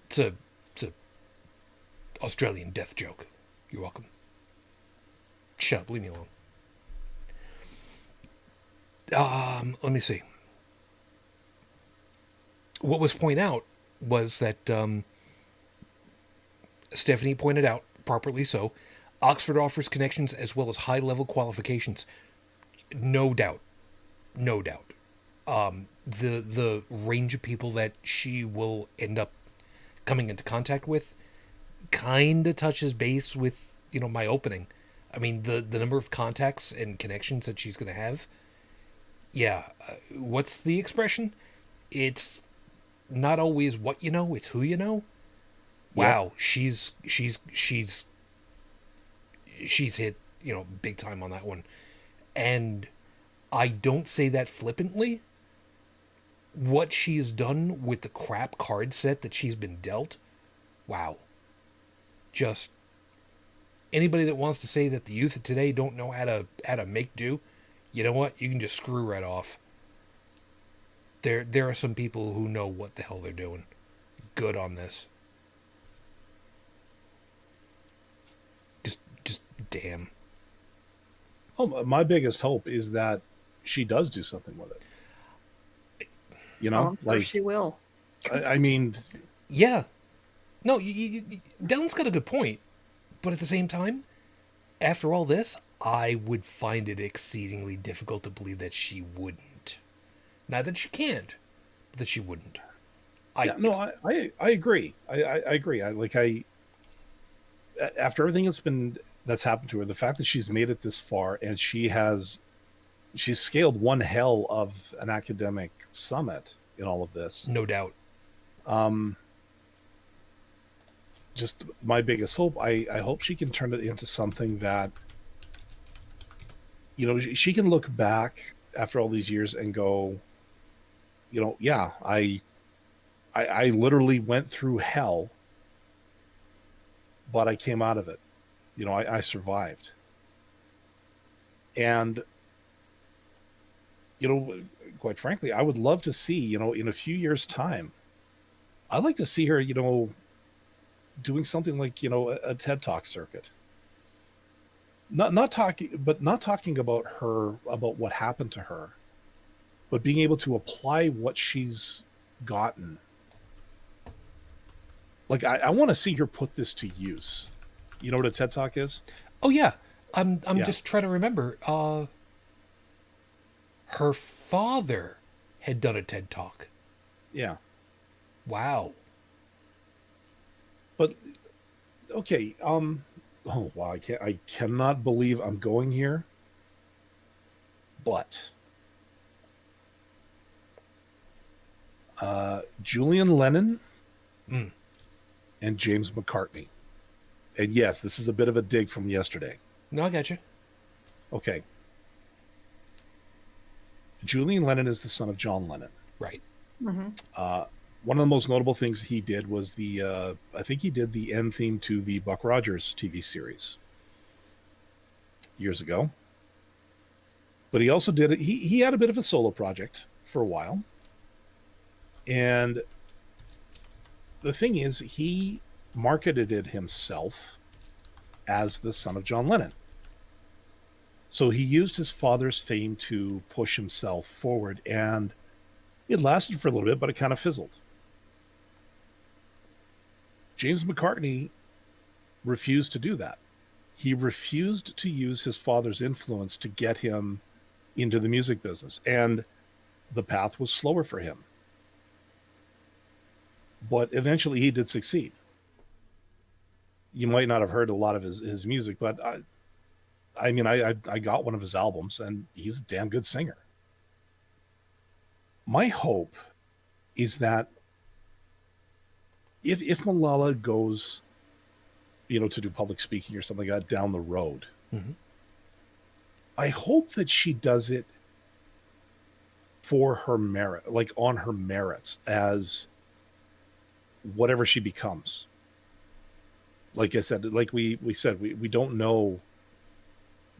S1: It's a Australian death joke. You're welcome. Shut up, leave me alone. Let me see. What was pointed out was that Stephanie pointed out, properly so, Oxford offers connections as well as high-level qualifications. No doubt. No doubt. The range of people that she will end up coming into contact with kind of touches base with, my opening. I mean, the number of contacts and connections that she's going to have. Yeah. What's the expression? It's not always what you know, it's who you know. Wow. Yep. She's hit, big time on that one. And I don't say that flippantly. What she has done with the crap card set that she's been dealt, wow. Just anybody that wants to say that the youth of today don't know how to make do, you know what? You can just screw right off. There are some people who know what the hell they're doing. Good on this. Just damn.
S2: Oh, my biggest hope is that she does do something with it.
S3: I'm sure she will.
S2: I mean,
S1: yeah. No, Dalan's got a good point, but at the same time, after all this, I would find it exceedingly difficult to believe that she wouldn't. Not that she can't, but that she wouldn't.
S2: I agree. I agree. After everything that's happened to her, the fact that she's made it this far and she's scaled one hell of an academic summit in all of this.
S1: No doubt.
S2: Just my biggest hope, I hope she can turn it into something that, she can look back after all these years and go, yeah, I literally went through hell, but I came out of it. I survived. And, quite frankly, I would love to see, in a few years' time, I'd like to see her, doing something like, a TED Talk circuit. Not talking about her, about what happened to her, but being able to apply what she's gotten. Like, I want to see her put this to use. You know what a TED Talk is?
S1: Oh yeah. I'm just trying to remember. Her father had done a TED Talk.
S2: Yeah.
S1: Wow.
S2: But okay, Oh wow, I cannot believe I'm going here. But Julian Lennon
S1: Mm.
S2: and James McCartney. And yes, this is a bit of a dig from yesterday.
S1: No, I got you.
S2: Okay. Julian Lennon is the son of John Lennon.
S1: Right.
S3: Mm-hmm.
S2: One of the most notable things he did was I think he did the end theme to the Buck Rogers TV series years ago. But he also did it. He had a bit of a solo project for a while. And the thing is, he marketed it himself as the son of John Lennon. So he used his father's fame to push himself forward, and it lasted for a little bit, but it kind of fizzled. James McCartney refused to do that. He refused to use his father's influence to get him into the music business, and the path was slower for him. But eventually he did succeed. You might not have heard a lot of his music, but I got one of his albums, and he's a damn good singer. My hope is that if Malala goes, to do public speaking or something like that down the road,
S1: Mm-hmm.
S2: I hope that she does it for her merit, like on her merits as whatever she becomes. Like I said, like we said, we don't know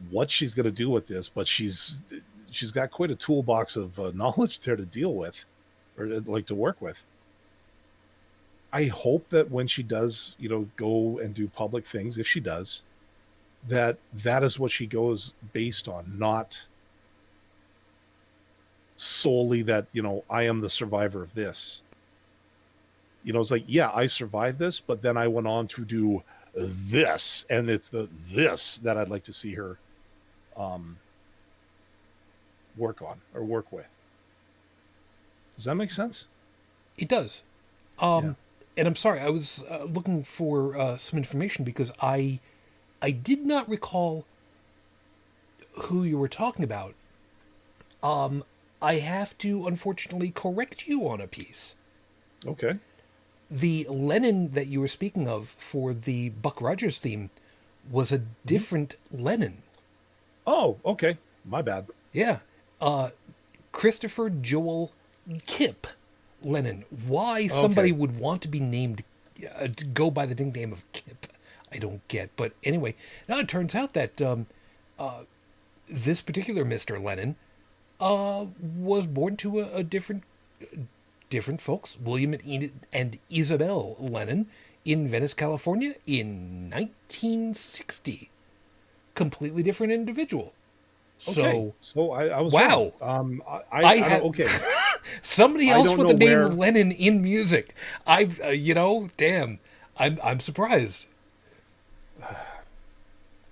S2: what she's going to do with this, but she's got quite a toolbox of knowledge there to deal with, or like to work with. I hope that when she does, go and do public things, if she does, that is what she goes based on, not solely that, I am the survivor of this. It's like, yeah, I survived this, but then I went on to do this, and it's this that I'd like to see her work on or work with. Does that make sense?
S1: It does.
S2: Yeah.
S1: And I'm sorry, I was looking for some information because I did not recall who you were talking about. I have to unfortunately correct you on a piece.
S2: Okay.
S1: The Lennon that you were speaking of for the Buck Rogers theme was a different Lennon.
S2: Oh, okay. My bad.
S1: Yeah. Christopher Joel Kip Lennon. Why somebody would want to be named, to go by the nickname of Kip, I don't get. But anyway, now it turns out that this particular Mr. Lennon was born to a different folks, William and Isabel Lennon, in Venice, California, in 1960. Completely different individual.
S2: Okay. So I was
S1: wow.
S2: wrong.
S1: I had
S2: okay.
S1: somebody
S2: I
S1: else
S2: don't
S1: with the
S2: know
S1: name
S2: where-
S1: Lennon in music. Damn. I'm surprised.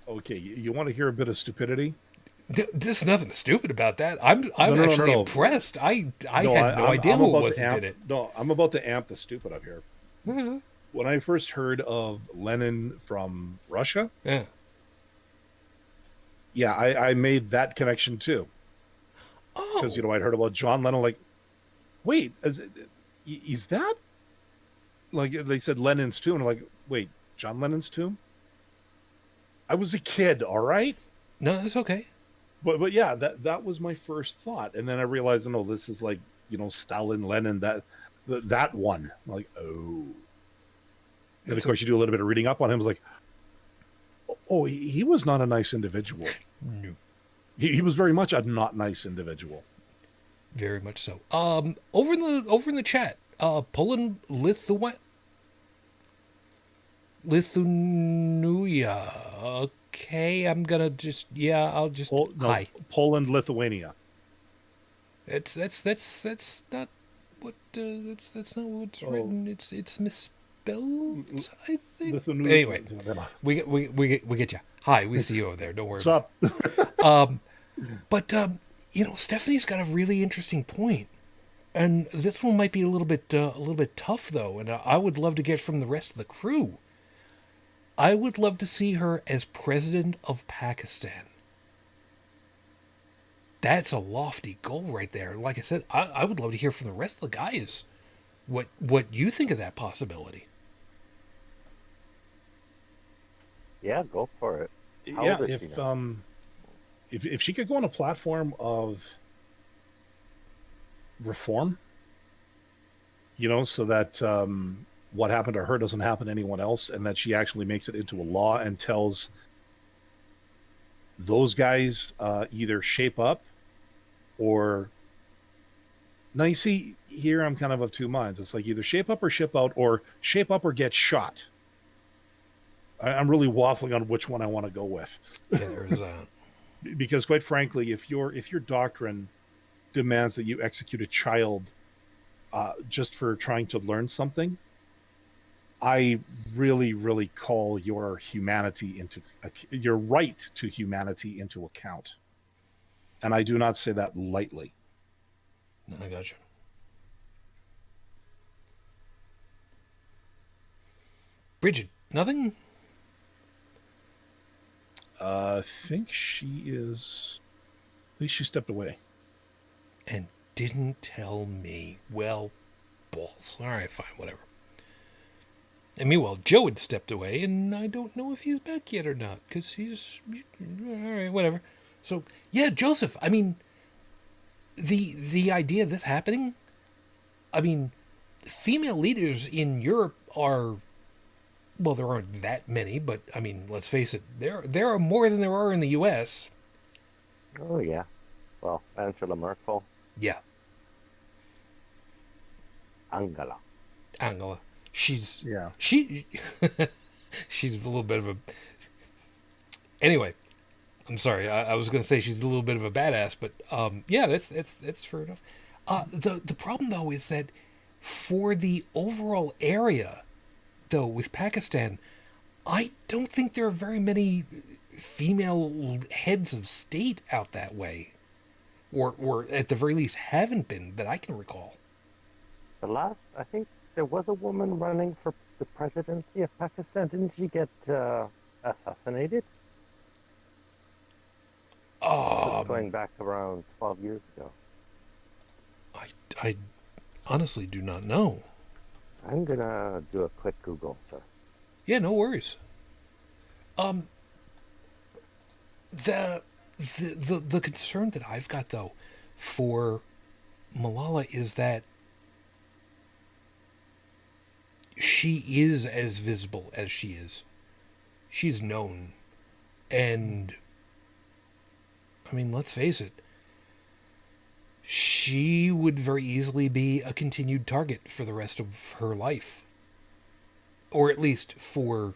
S2: Okay, you want to hear a bit of stupidity?
S1: There's nothing stupid about that. I'm actually impressed. I had no idea who it was that did it.
S2: No, I'm about to amp the stupid up here.
S1: Mm-hmm.
S2: When I first heard of Lenin from Russia,
S1: Yeah.
S2: I made that connection too.
S1: Oh.
S2: Because, I'd heard about John Lennon, like, wait, is that? Like, they said Lennon's tomb, and I'm like, wait, John Lennon's tomb? I was a kid, all right?
S1: No, it's okay.
S2: But yeah, that was my first thought. And then I realized, no, this is like, Stalin, Lenin, that one. I'm like, oh. And of course, you do a little bit of reading up on him. I was like, oh, he was not a nice individual.
S1: No.
S2: He was very much a not nice individual.
S1: Very much so. Over in the chat, Poland, Lithuania. Okay, I'm gonna just hi.
S2: Poland, Lithuania.
S1: That's not what that's not what's written. It's misspelled, I think. Anyway, we get you. Hi, we see you over there. Don't worry.
S2: What's up?
S1: But Stephanie's got a really interesting point, and this one might be a little bit tough though, and I would love to get from the rest of the crew. I would love to see her as president of Pakistan. That's a lofty goal right there. Like I said, I would love to hear from the rest of the guys what you think of that possibility.
S5: Yeah, go for it. How
S2: Yeah,
S5: old is she now?
S2: if she could go on a platform of reform, so that what happened to her doesn't happen to anyone else, and that she actually makes it into a law and tells those guys either shape up or. Now, you see, here I'm kind of two minds. It's like either shape up or ship out, or shape up or get shot. I'm really waffling on which one I want to go with.
S1: Yeah, there's that.
S2: Because quite frankly, if your doctrine demands that you execute a child just for trying to learn something, I really, really call your your right to humanity into account. And I do not say that lightly.
S1: No, I got you. Brigid, nothing?
S2: I think she stepped away.
S1: And didn't tell me. Well, balls. All right, fine, whatever. And meanwhile, Joe had stepped away, and I don't know if he's back yet or not, because he's... All right, whatever. So, yeah, Joseph, I mean... The idea of this happening, I mean, female leaders in Europe are, well, there aren't that many, but I mean, let's face it, there are more than there are in the U.S.
S5: Oh yeah. Well, Angela Merkel,
S1: Yeah,
S5: Angela.
S1: she's
S2: Yeah.
S1: she's a little bit of a. Anyway, I'm sorry. I was going to say she's a little bit of a badass, but yeah, that's fair enough. The problem though is that for the overall area, though, with Pakistan, I don't think there are very many female heads of state out that way, or at the very least haven't been that I can recall.
S5: I think there was a woman running for the presidency of Pakistan. Didn't she get assassinated? That's going back around 12 years ago.
S1: I honestly do not know.
S5: I'm gonna do a quick Google, sir.
S1: Yeah, no worries. The concern that I've got though for Malala is that she is as visible as she is. She's known, and I mean, let's face it, she would very easily be a continued target for the rest of her life. Or at least for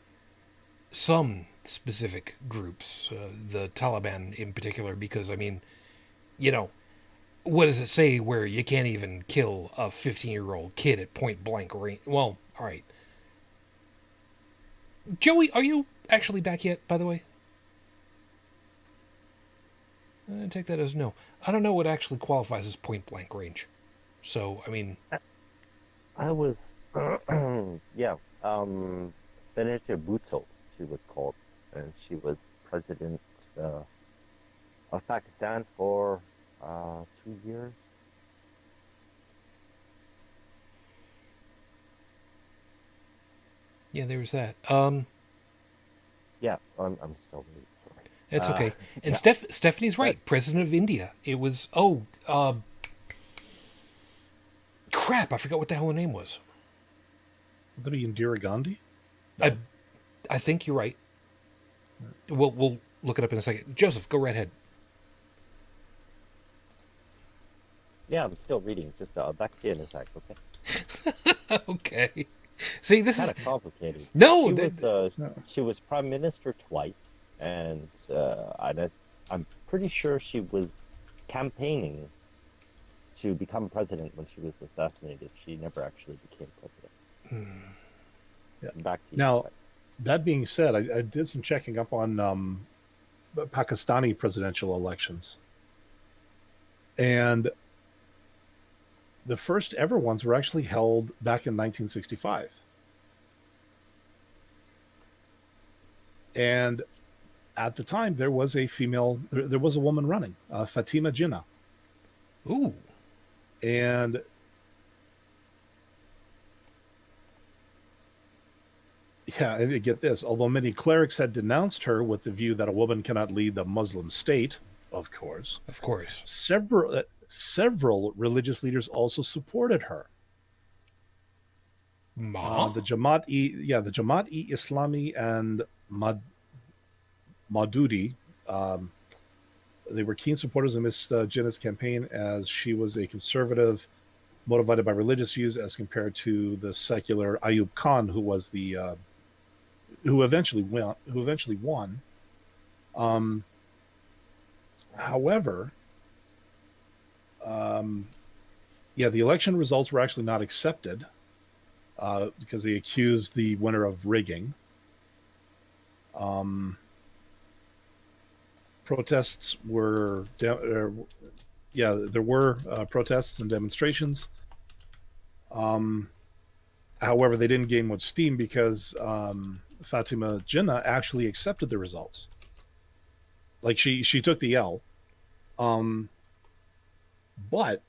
S1: some specific groups, the Taliban in particular, because, I mean, what does it say where you can't even kill a 15-year-old kid at point blank range? Well, all right. Joey, are you actually back yet, by the way? I take that as no. I don't know what actually qualifies as point blank range. So, I mean...
S5: I was, yeah, Benazir Bhutto, she was called, and she was president of Pakistan for 2 years.
S1: Yeah, there was that.
S5: Yeah, I'm still reading.
S1: It's okay. And
S5: yeah.
S1: Stephanie's right. President of India. It was, crap, I forgot what the hell her name was.
S2: Would that be Indira Gandhi?
S1: I think you're right. We'll look it up in a second. Joseph, go right ahead.
S5: Yeah, I'm still reading. Just back to you in a sec, okay?
S1: Okay. See, this
S5: Kind
S1: is
S5: of complicated.
S1: no.
S5: She was prime minister twice, and I'm pretty sure she was campaigning to become president when she was assassinated. She never actually became president.
S2: Yeah.
S5: Back to you.
S2: Now, that being said, I did some checking up on Pakistani presidential elections. And the first ever ones were actually held back in 1965. And at the time, there was a female, there was a woman running, Fatima Jinnah.
S1: Ooh.
S2: And yeah, and get this, although many clerics had denounced her with the view that a woman cannot lead the Muslim state, of course,
S1: Of course.
S2: several religious leaders also supported her.
S1: Ma?
S2: The Jamaat-e Islami and Maududi, they were keen supporters of Ms. Jinnah's campaign, as she was a conservative motivated by religious views, as compared to the secular Ayub Khan, who was the who eventually won. However, the election results were actually not accepted because they accused the winner of rigging. Protests were, there were protests and demonstrations. However, they didn't gain much steam because Fatima Jinnah actually accepted the results. Like she took the L. But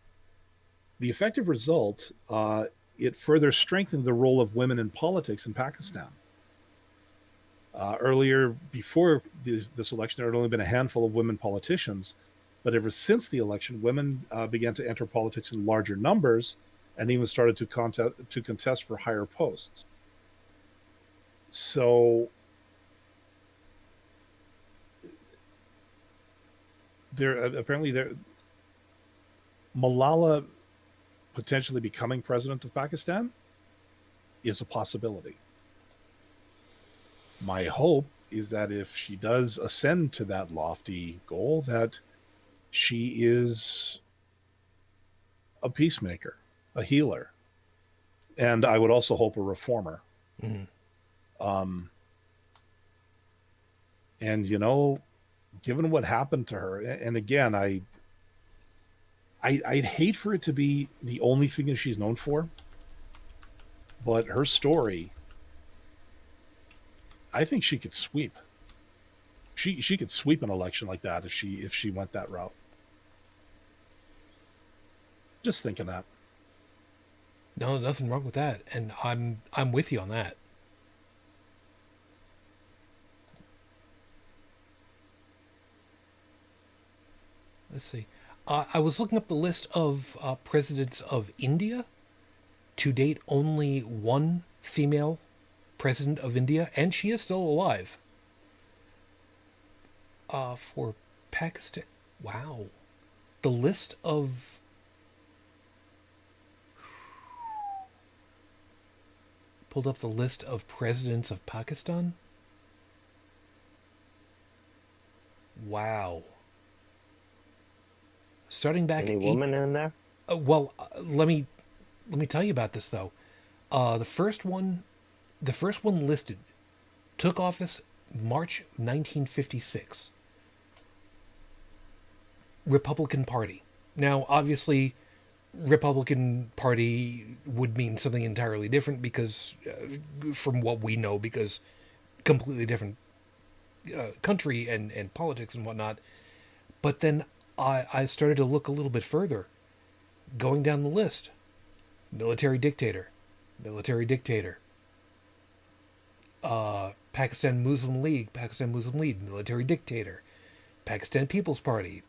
S2: the effective result, it further strengthened the role of women in politics in Pakistan. Earlier, before this election, there had only been a handful of women politicians, but ever since the election, women began to enter politics in larger numbers, and even started to contest for higher posts. So Malala potentially becoming president of Pakistan is a possibility. My hope is that if she does ascend to that lofty goal, that she is a peacemaker, a healer, and I would also hope a reformer.
S1: Mm-hmm.
S2: And given what happened to her, and again, I'd hate for it to be the only thing that she's known for, but her story, I think she could sweep. She could sweep an election like that if she went that route. Just thinking that.
S1: No, nothing wrong with that, and I'm with you on that. Let's see. I was looking up the list of presidents of India. To date, only one female president of India, and she is still alive. For Pakistan, wow, the list of pulled up the list of presidents of Pakistan. Wow. Starting back.
S5: Any woman in there?
S1: Let me tell you about this though. The first one listed took office March 1956. Republican Party. Now, obviously, Republican Party would mean something entirely different because, from what we know, because completely different country and politics and whatnot. But then I started to look a little bit further, going down the list. Military dictator. Pakistan Muslim League, military dictator. Pakistan People's Party,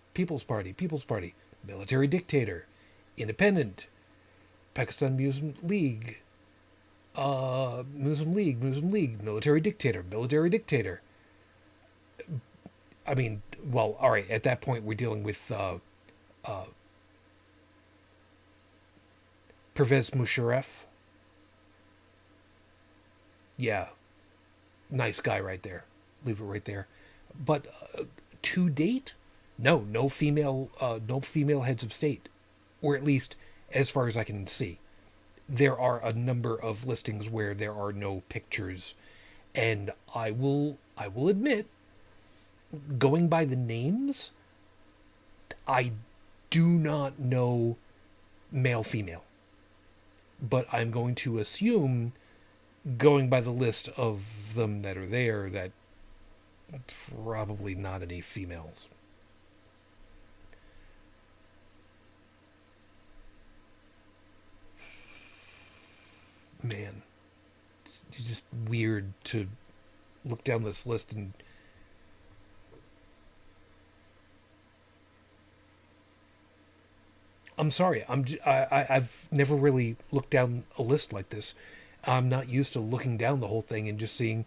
S1: military dictator. Independent. Pakistan Muslim League, military dictator. I mean, well, all right, at that point we're dealing with Pervez Musharraf. Yeah, nice guy right there. Leave it right there. But to date, no female heads of state, or at least as far as I can see. There are a number of listings where there are no pictures, and I will admit, going by the names, I do not know male female, but I'm going to assume, going by the list of them that are there, that probably not any females. Man, it's just weird to look down this list and I'm sorry. I've never really looked down a list like this. I'm not used to looking down the whole thing and just seeing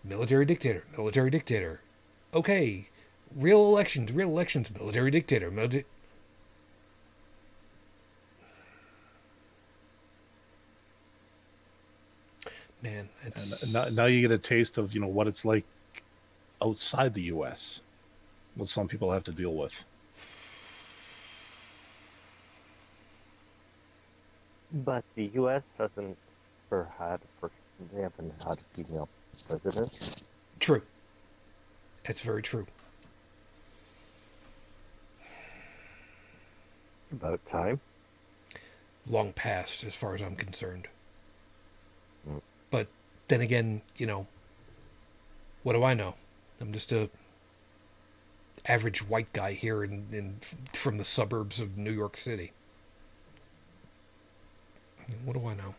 S1: military dictator, military dictator. Okay, real elections, military dictator, Man, it's
S2: And now you get a taste of what it's like outside the U.S. What some people have to deal with.
S5: But the U.S. hasn't they haven't had a female president.
S1: true. It's very true.
S5: About time.
S1: Long past, as far as I'm concerned.
S5: Mm.
S1: But then again, what do I know? I'm just a average white guy here from the suburbs of New York City. What do I know?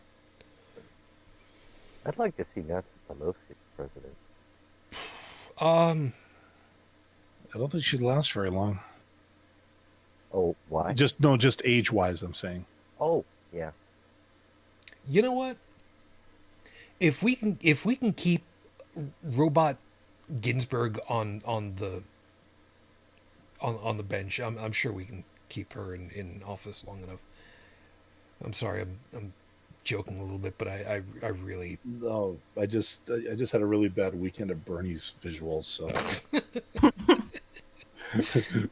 S5: I'd like to see Nancy Pelosi president.
S1: Um,
S2: I don't think she'd last very long.
S5: Oh, why?
S2: Just age-wise, I'm saying.
S5: Oh, yeah.
S1: you know what? If we can keep Robot Ginsburg on the bench, I'm sure we can keep her in office long enough. I'm sorry, I'm joking a little bit, but I really
S2: No, I just had a really bad weekend of Bernie's visuals, so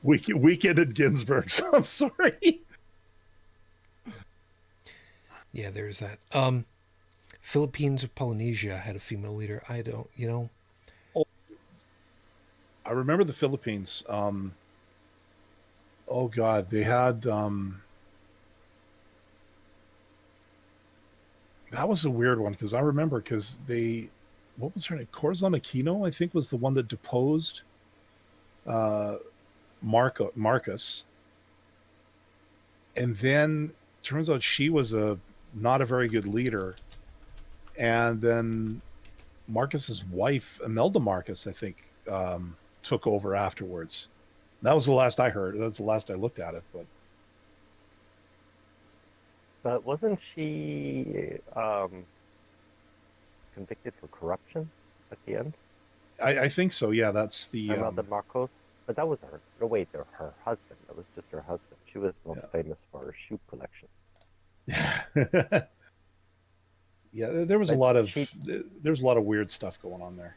S2: weekend at Ginsburg's. I'm sorry.
S1: yeah, there's that. Philippines of Polynesia had a female leader. I don't,
S2: I remember the Philippines. Oh God, they had that was a weird one because I remember what was her name? Corazon Aquino, I think, was the one that deposed Marcus, and then turns out she was not a very good leader, and then Marcus's wife, Imelda Marcus, I think, took over afterwards. That was the last I heard. That's the last I looked at it, but.
S5: But wasn't she convicted for corruption at the end?
S2: I think so. Yeah, that's the.
S5: Imelda Marcos. But that was her. No, wait, her husband. That was just her husband. She was most famous for her shoe collection.
S2: Yeah, there was a lot of weird stuff going on there.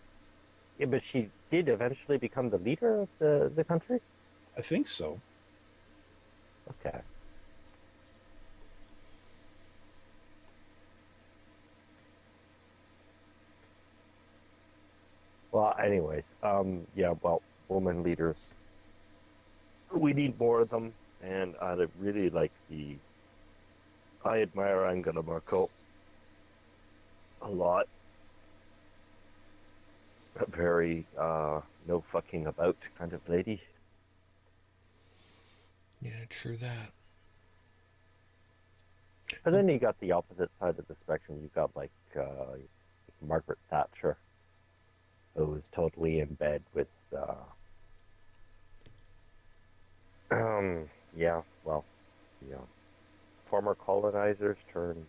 S5: Yeah, but she did eventually become the leader of the country?
S2: I think so.
S5: Okay. Well, anyways, yeah, well, woman leaders, we need more of them, and I really like I admire Angela Merkel a lot. A very, no fucking about kind of lady.
S1: yeah, true that.
S5: And then you got the opposite side of the spectrum. You got like Margaret Thatcher, who was totally in bed with yeah, well, yeah, former colonizers turned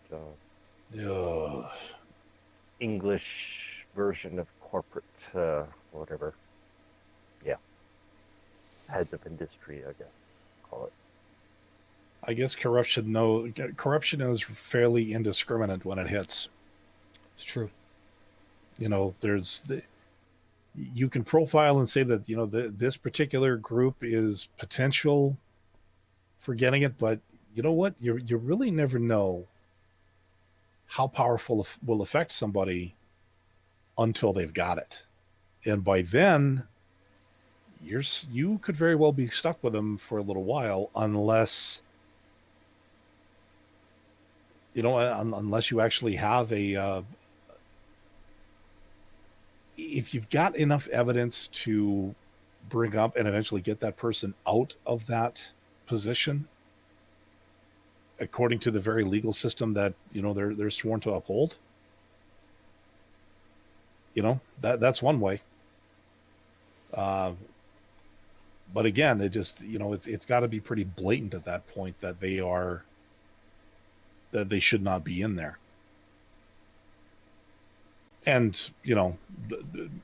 S5: English version of corporate whatever. Yeah, heads of industry, I guess, call it.
S2: I guess corruption is fairly indiscriminate when it hits.
S1: It's true.
S2: You can profile and say that this particular group is potential for getting it, but you know what? You really never know how powerful will affect somebody until they've got it, and by then, you could very well be stuck with them for a little while, unless unless you actually have a if you've got enough evidence to bring up and eventually get that person out of that position, according to the very legal system that they're sworn to uphold, that's one way. But again, it just it's got to be pretty blatant at that point that they should not be in there. And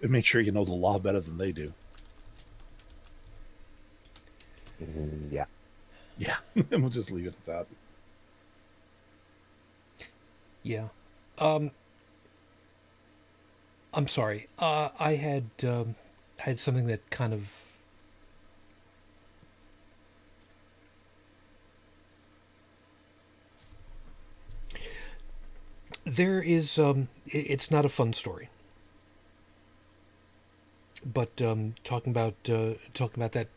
S2: make sure you know the law better than they do.
S5: Yeah.
S2: Yeah, and we'll just leave it at that.
S1: Yeah. I'm sorry. I had something that kind of there is it's not a fun story. But talking about that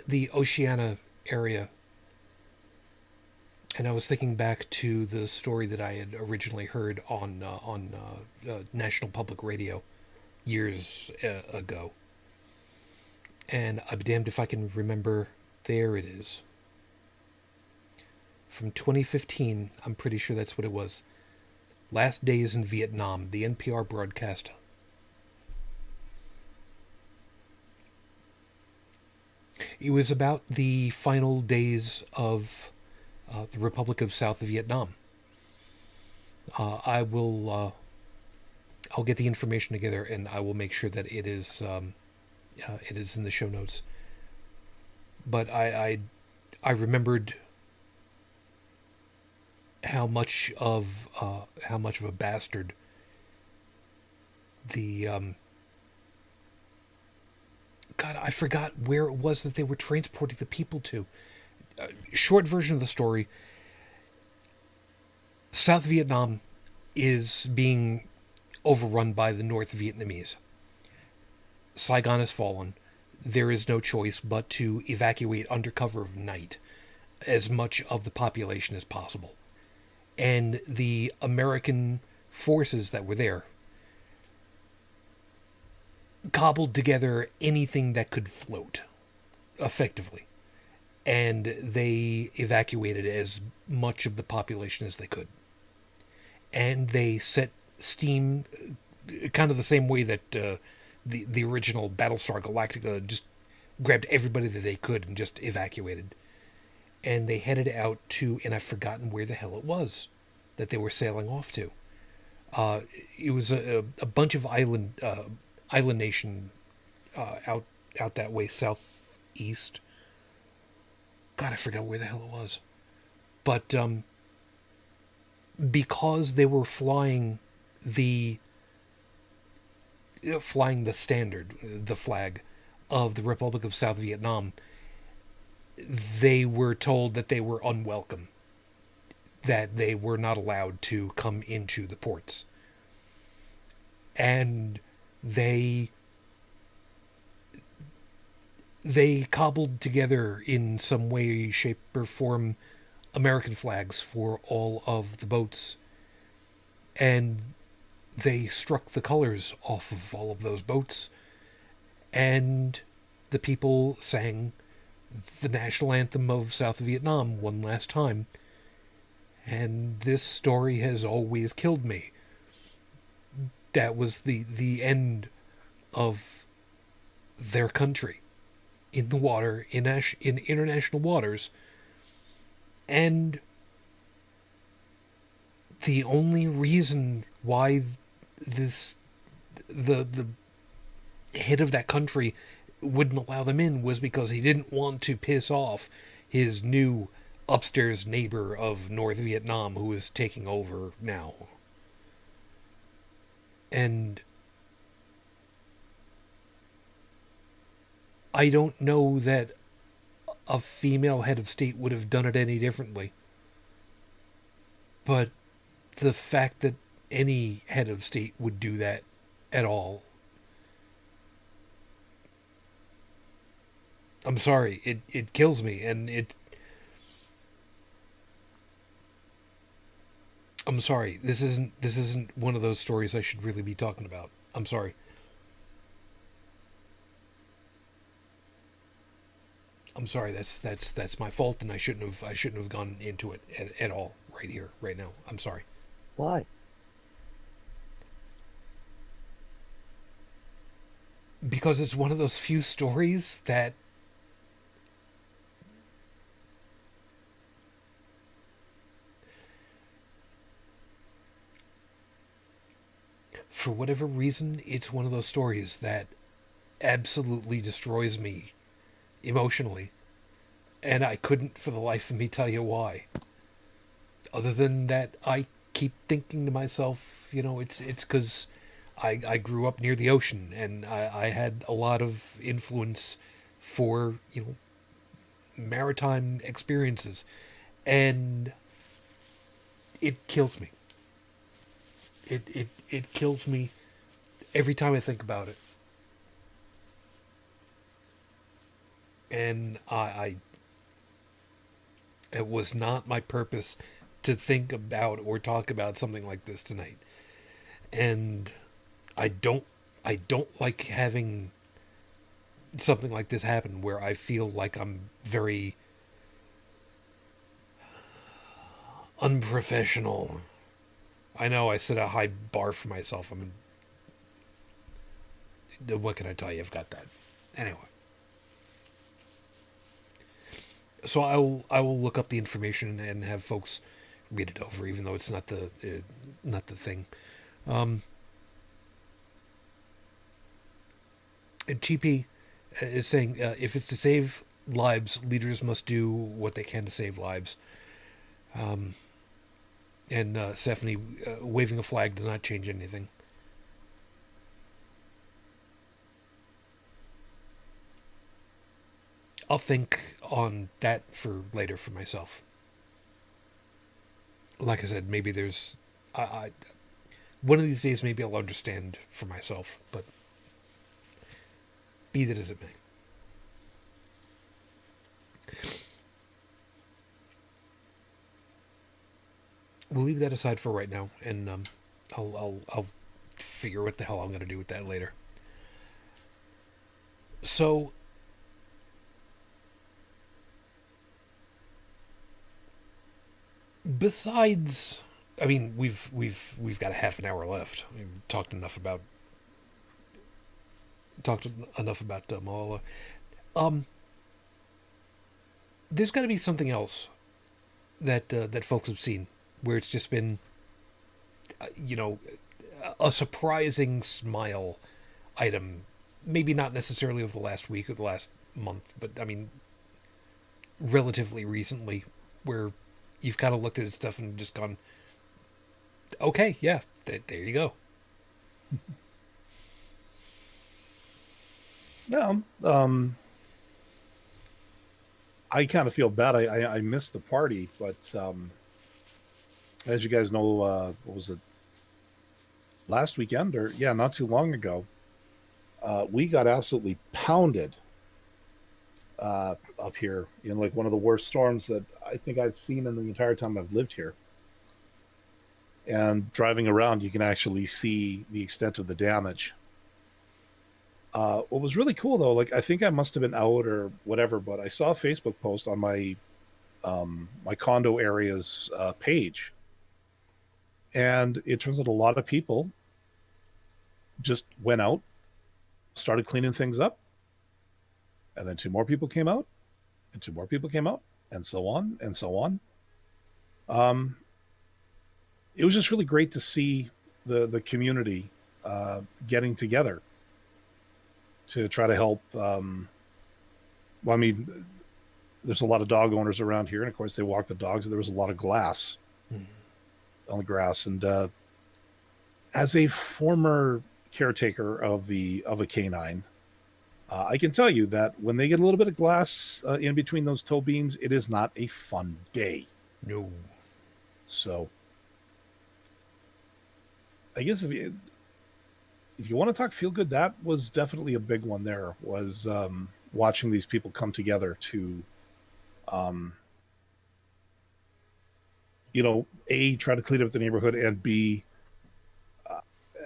S1: the Oceania area, and I was thinking back to the story that I had originally heard on National Public Radio years ago, and I'll be damned if I can remember. There it is. From 2015, I'm pretty sure that's what it was. Last Days in Vietnam, the NPR broadcast. It was about the final days of the Republic of South Vietnam. I'll get the information together and I will make sure that it is in the show notes. But I remembered how much of a bastard the God, I forgot where it was that they were transporting the people to. Short version of the story: South Vietnam is being overrun by the North Vietnamese. Saigon has fallen. There is no choice but to evacuate under cover of night as much of the population as possible. And the American forces that were there cobbled together anything that could float, effectively. And they evacuated as much of the population as they could. And they set steam, kind of the same way that the original Battlestar Galactica just grabbed everybody that they could and just evacuated. And they headed out to, and I've forgotten where the hell it was that they were sailing off to. It was a bunch of island nation out that way, southeast. God, I forgot where the hell it was. But because they were flying the standard, the flag of the Republic of South Vietnam, they were told that they were unwelcome, that they were not allowed to come into the ports. And they cobbled together in some way, shape, or form American flags for all of the boats. And they struck the colors off of all of those boats. And the people sang the national anthem of South Vietnam one last time. And this story has always killed me. That was the end of their country in the water, in international waters. And the only reason why the head of that country wouldn't allow them in was because he didn't want to piss off his new upstairs neighbor of North Vietnam, who is taking over now. And I don't know that a female head of state would have done it any differently. But the fact that any head of state would do that at all, I'm sorry, it kills me. And I'm sorry. This isn't one of those stories I should really be talking about. I'm sorry. I'm sorry. That's my fault, and I shouldn't have gone into it at all right here, right now. I'm sorry.
S5: Why?
S1: Because it's one of those few stories that for whatever reason, it's one of those stories that absolutely destroys me emotionally. And I couldn't for the life of me tell you why. Other than that, I keep thinking to myself, it's because I grew up near the ocean and I had a lot of influence for, maritime experiences. And it kills me. It kills me every time I think about it. And it was not my purpose to think about or talk about something like this tonight. And I don't like having something like this happen where I feel like I'm very unprofessional. I know I set a high bar for myself. What can I tell you? I've got that. Anyway. So I will look up the information and have folks read it over, even though it's not the thing. And TP is saying if it's to save lives, leaders must do what they can to save lives. And Stephanie, waving a flag does not change anything. I'll think on that for later for myself. Like I said, maybe there's, one of these days maybe I'll understand for myself. But be that as it may. We'll leave that aside for right now, and I'll figure what the hell I'm going to do with that later. So, besides, I mean, we've got a half an hour left. We've talked enough about Malala. There's got to be something else that folks have seen where it's just been, a surprising smile item. Maybe not necessarily of the last week or the last month, but I mean, relatively recently, where you've kind of looked at stuff and just gone, okay, yeah, there you go.
S2: No, I kind of feel bad. I missed the party, but as you guys know, what was it? Last weekend, or yeah, not too long ago, we got absolutely pounded up here in like one of the worst storms that I think I've seen in the entire time I've lived here. And driving around, you can actually see the extent of the damage. What was really cool though, like I think I must have been out or whatever, but I saw a Facebook post on my my condo area's page, and it turns out a lot of people just went out, started cleaning things up, and then two more people came out, and two more people came out, and so on and so on. Um, it was just really great to see the community getting together to try to help. Well, I mean, there's a lot of dog owners around here, and of course they walk the dogs. And there was a lot of glass on the grass, and as a former caretaker of a canine, I can tell you that when they get a little bit of glass in between those toe beans, it is not a fun day.
S1: No.
S2: So, I guess if you want to talk feel good, that was definitely a big one. There was watching these people come together to A, try to clean up the neighborhood, and B,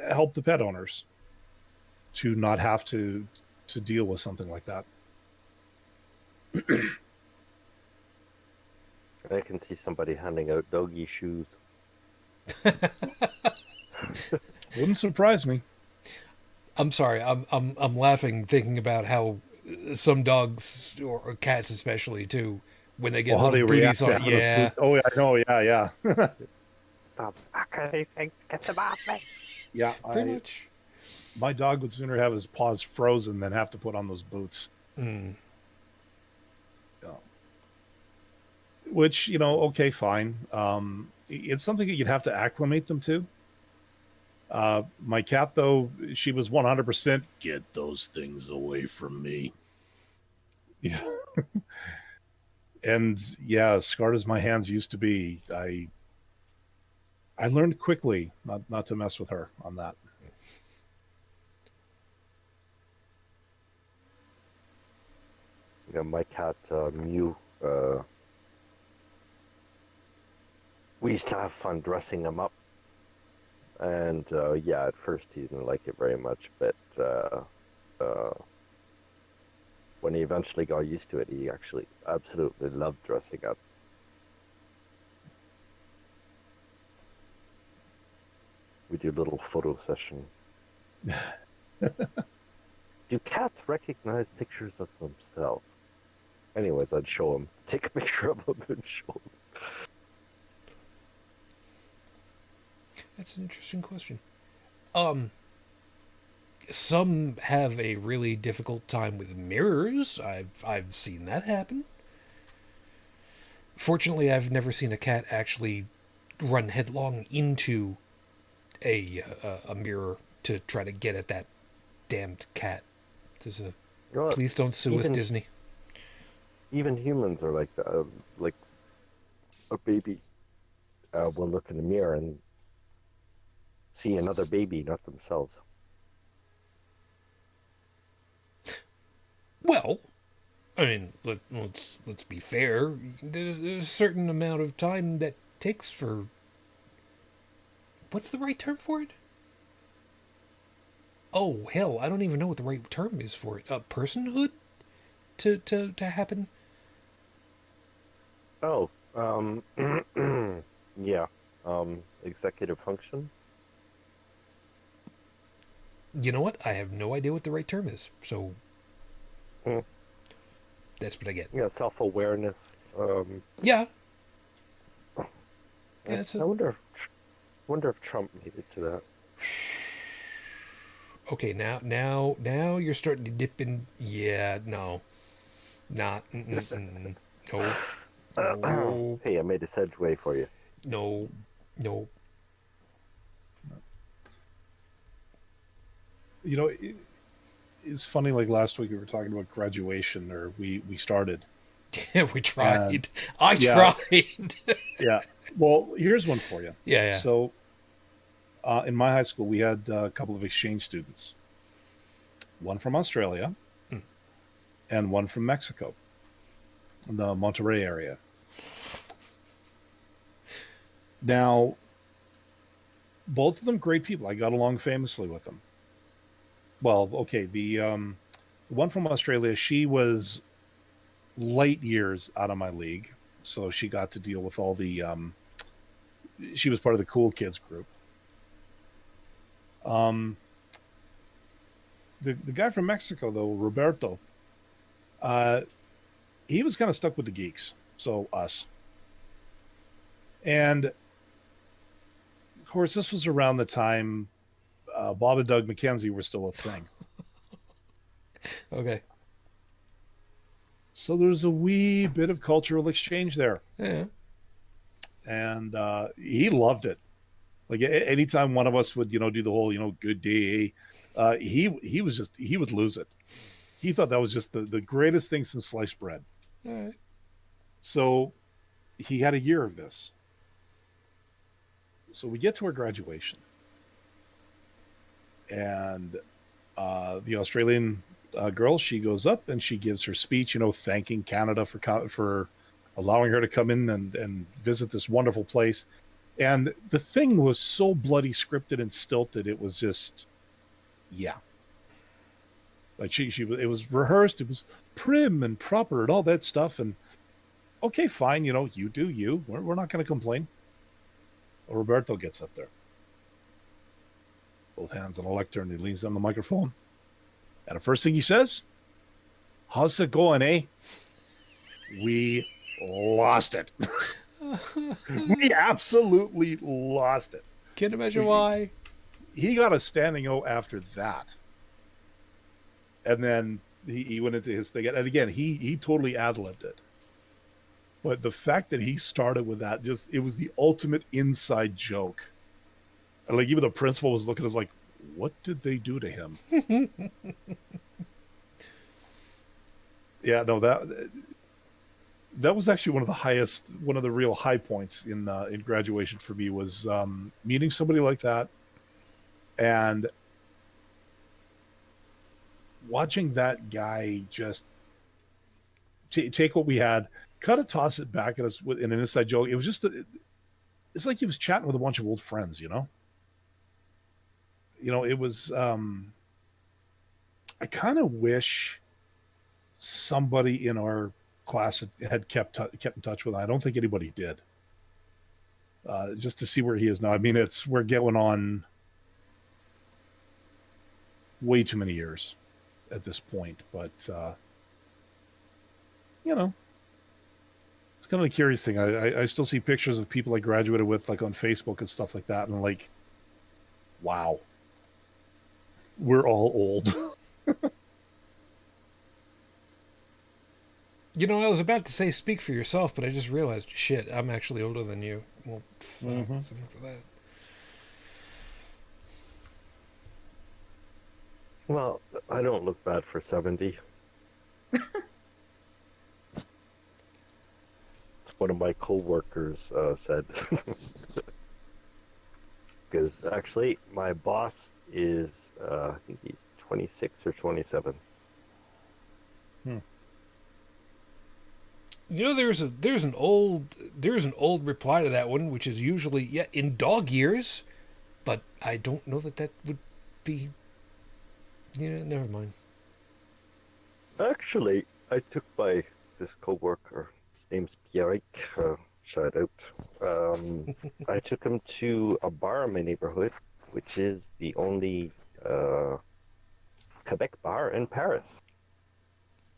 S2: help the pet owners to not have to deal with something like that.
S5: I can see somebody handing out doggy shoes.
S2: Wouldn't surprise me.
S1: I'm sorry. I'm laughing thinking about how some dogs or cats especially too, when they get
S2: Well, how they
S1: little
S2: react
S1: booties on
S2: to
S1: it.
S2: having
S1: Yeah.
S2: food. Oh, yeah, I know. Yeah, yeah.
S5: Stop anything, get them off me.
S2: Yeah,
S1: Pretty much.
S2: my dog would sooner have his paws frozen than have to put on those boots.
S1: Mm.
S2: Which, okay, fine. It's something that you'd have to acclimate them to. My cat, though, she was 100% get those things away from me. Yeah. And yeah, scarred as my hands used to be, I learned quickly not to mess with her on that.
S5: Yeah, my cat Mew. We used to have fun dressing him up, and yeah, at first he didn't like it very much, but when he eventually got used to it, he actually absolutely loved dressing up. We do a little photo session. Do cats recognize pictures of themselves? Anyways, I'd show him. Take a picture of him and show him.
S1: That's an interesting question. Some have a really difficult time with mirrors. I've seen that happen. Fortunately, I've never seen a cat actually run headlong into a mirror to try to get at that damned cat. There's a
S5: You know what?
S1: please don't sue us,
S5: Even-
S1: Disney.
S5: Even humans are like that. Like a baby will look in the mirror and see another baby, not themselves.
S1: Well, I mean, let's be fair. There's a certain amount of time that takes for. What's the right term for it? Oh hell, I don't even know what the right term is for it. Personhood to happen.
S5: Oh, yeah. Executive function.
S1: You know what? I have no idea what the right term is. So
S5: Hmm.
S1: that's what I get.
S5: Yeah, self-awareness.
S1: Yeah. Yeah,
S5: I
S1: it's
S5: wonder if Trump made it to that.
S1: okay. Now you're starting to dip in. Yeah, no, not. No, no,
S5: Hey, I made a segue for you.
S1: no, no.
S2: It's funny, like last week we were talking about graduation, or we started.
S1: Yeah, we tried.
S2: yeah.
S1: Tried.
S2: Yeah. Well, here's one for you.
S1: Yeah.
S2: So, in my high school, we had a couple of exchange students. One from Australia, and one from Mexico, in the Monterrey area. Now, both of them great people. I got along famously with them. Well, okay, the one from Australia, she was light years out of my league, so she got to deal with all the. She was part of the cool kids group. The guy from Mexico, though, Roberto, he was kind of stuck with the geeks, so us. And of course, this was around the time Bob and Doug McKenzie were still a thing.
S1: Okay.
S2: So there's a wee bit of cultural exchange there.
S1: Yeah.
S2: And he loved it. Like anytime one of us would, do the whole, good day, he would lose it. He thought that was just the greatest thing since sliced bread.
S1: All right.
S2: So he had a year of this. So we get to our graduation, and the Australian girl, she goes up and she gives her speech, thanking Canada for allowing her to come in and visit this wonderful place. And the thing was so bloody scripted and stilted. It was just, yeah. Like it was rehearsed. It was prim and proper and all that stuff. And okay, fine. You do you. We're not going to complain. Roberto gets up there, both hands on the lectern. He leans on the microphone. And the first thing he says, "How's it going, eh?" We lost it. We absolutely lost it.
S1: Can't imagine why.
S2: He got a standing O after that. And then he went into his thing. And again, he totally ad-libbed it. But the fact that he started with that, it was the ultimate inside joke. And like even the principal was looking at us like, what did they do to him? Yeah, no, that was actually one of the real high points in graduation for me was meeting somebody like that and watching that guy just take what we had, kind of toss it back at us in an inside joke. It was just it's like he was chatting with a bunch of old friends, It was I kind of wish somebody in our class had kept in touch with him. I don't think anybody did. Just to see where he is now. I mean, we're going on way too many years at this point, but it's kind of a curious thing. I still see pictures of people I graduated with, like on Facebook and stuff like that, and like, wow, we're all old.
S1: I was about to say speak for yourself, but I just realized, shit, I'm actually older than you. Well, something for that.
S5: Well, I don't look bad for 70. One of my co-workers said. Because actually, my boss is, I think he's 26 or 27.
S1: There's an old reply to that one, which is usually in dog years, but I don't know that would be. Yeah, never mind.
S5: Actually, I took this coworker. His name's Pierre. Shout out. I took him to a bar in my neighborhood, which is the only Quebec bar in Paris.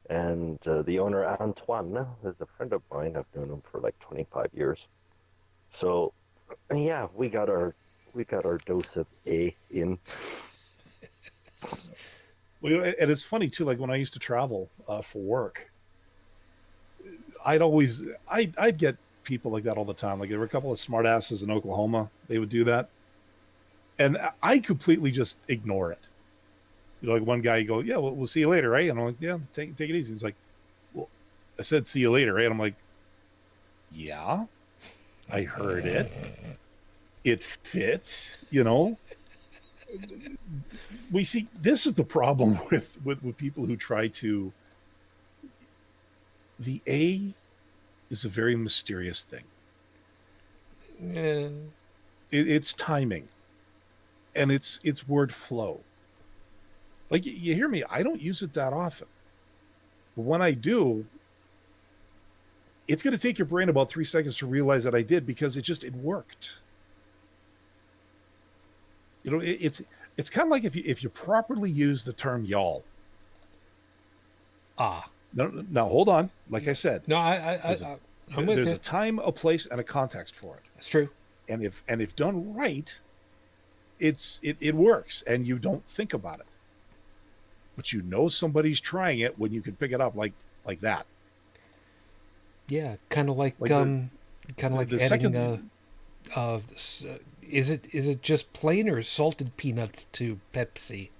S5: And the owner, Antoine, is a friend of mine. I've known him for like 25 years. So, yeah, we got our dose of A in.
S2: Well, and it's funny too. Like when I used to travel for work, I'd get people like that all the time. Like there were a couple of smartasses in Oklahoma. They would do that, and I completely just ignore it. Like one guy, you go, yeah, we'll see you later, right? And I'm like, yeah, take it easy. He's like, well, I said see you later, right? And I'm like, yeah, I heard it. It fits, We see this is the problem with people who try to. The A is a very mysterious thing.
S1: Yeah.
S2: It's timing, and it's word flow. Like you hear me, I don't use it that often, but when I do, it's going to take your brain about 3 seconds to realize that I did because it worked. It's kind of like if you properly use the term y'all. Now hold on. Like I said,
S1: no, I'm with
S2: there's
S1: you.
S2: a time, a place, and a context for it.
S1: It's true.
S2: And if done right, it works, and you don't think about it. But somebody's trying it when you can pick it up like that.
S1: Yeah, kind of like
S2: the
S1: adding
S2: second.
S1: Is it just plain or salted peanuts to Pepsi?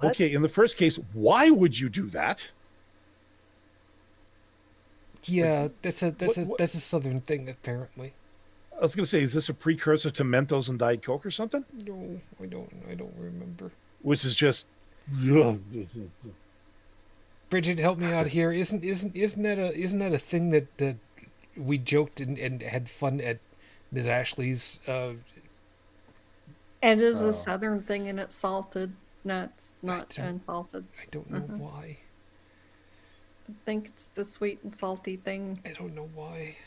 S2: Okay, in the first case, why would you do that?
S1: Yeah, that's a southern thing apparently.
S2: I was going to say, is this a precursor to Mentos and Diet Coke or something?
S1: No, I don't remember.
S2: Which is just.
S1: But Brigid, help me out here. Isn't that a thing that we joked and had fun at Ms. Ashley's?
S3: And it is a southern thing, and it's salted nuts, not unsalted.
S1: I don't know why.
S3: I think it's the sweet and salty thing.
S1: I don't know why.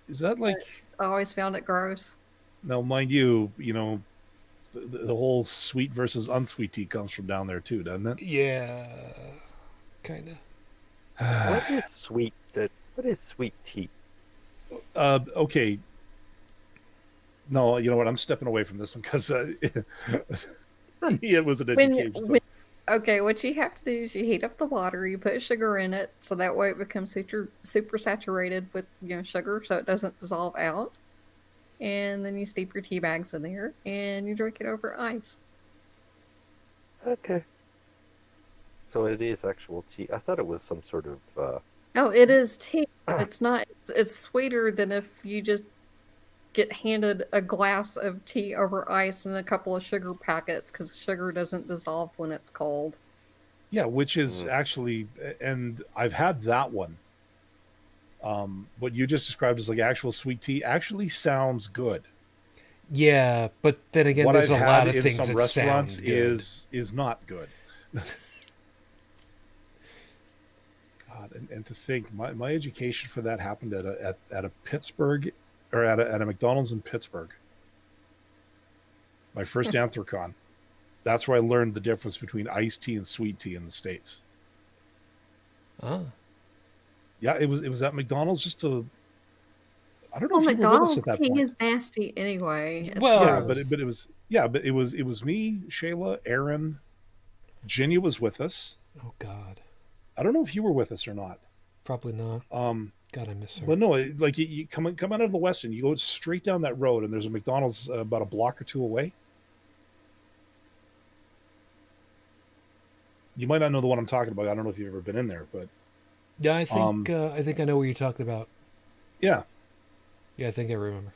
S2: Is that like?
S3: I always found it gross.
S2: Now, mind you, the whole sweet versus unsweet tea comes from down there too, doesn't it?
S1: Yeah, kind of.
S5: What is sweet? What is sweet tea?
S2: Okay. No, you know what? I'm stepping away from this one because for me it was an education.
S3: Okay, what you have to do is you heat up the water, you put sugar in it, so that way it becomes super saturated with sugar, so it doesn't dissolve out. And then you steep your tea bags in there, and you drink it over ice.
S5: Okay. So it is actual tea. I thought it was some sort of.
S3: Oh, it is tea. It's not. It's sweeter than if you just get handed a glass of tea over ice and a couple of sugar packets, because sugar doesn't dissolve when it's cold.
S2: Yeah, which is actually, and I've had that one. What you just described as like actual sweet tea actually sounds good.
S1: Yeah, but then again,
S2: What
S1: there's
S2: I've
S1: a lot
S2: had
S1: of
S2: in
S1: things
S2: some
S1: that
S2: restaurants
S1: sound good.
S2: is not good. God, and to think my education for that happened at a Pittsburgh, or at a McDonald's in Pittsburgh. My first Anthrocon. That's where I learned the difference between iced tea and sweet tea in the States.
S1: Oh.
S2: Yeah, it was at McDonald's. I don't know
S3: Well,
S2: if you were with us
S3: McDonald's
S2: at that
S3: tea
S2: point.
S3: is nasty anyway. It's
S1: Well,
S2: Yeah,
S3: gross.
S2: but it was me, Shayla, Aaron, Ginya was with us.
S1: Oh God.
S2: I don't know if you were with us or not.
S1: Probably not. God, I miss her.
S2: But no, like you come out of the Westin, you go straight down that road, and there's a McDonald's about a block or two away. You might not know the one I'm talking about. I don't know if you've ever been in there, but
S1: Yeah, I think I know what you're talking about.
S2: yeah,
S1: Yeah, I think I remember.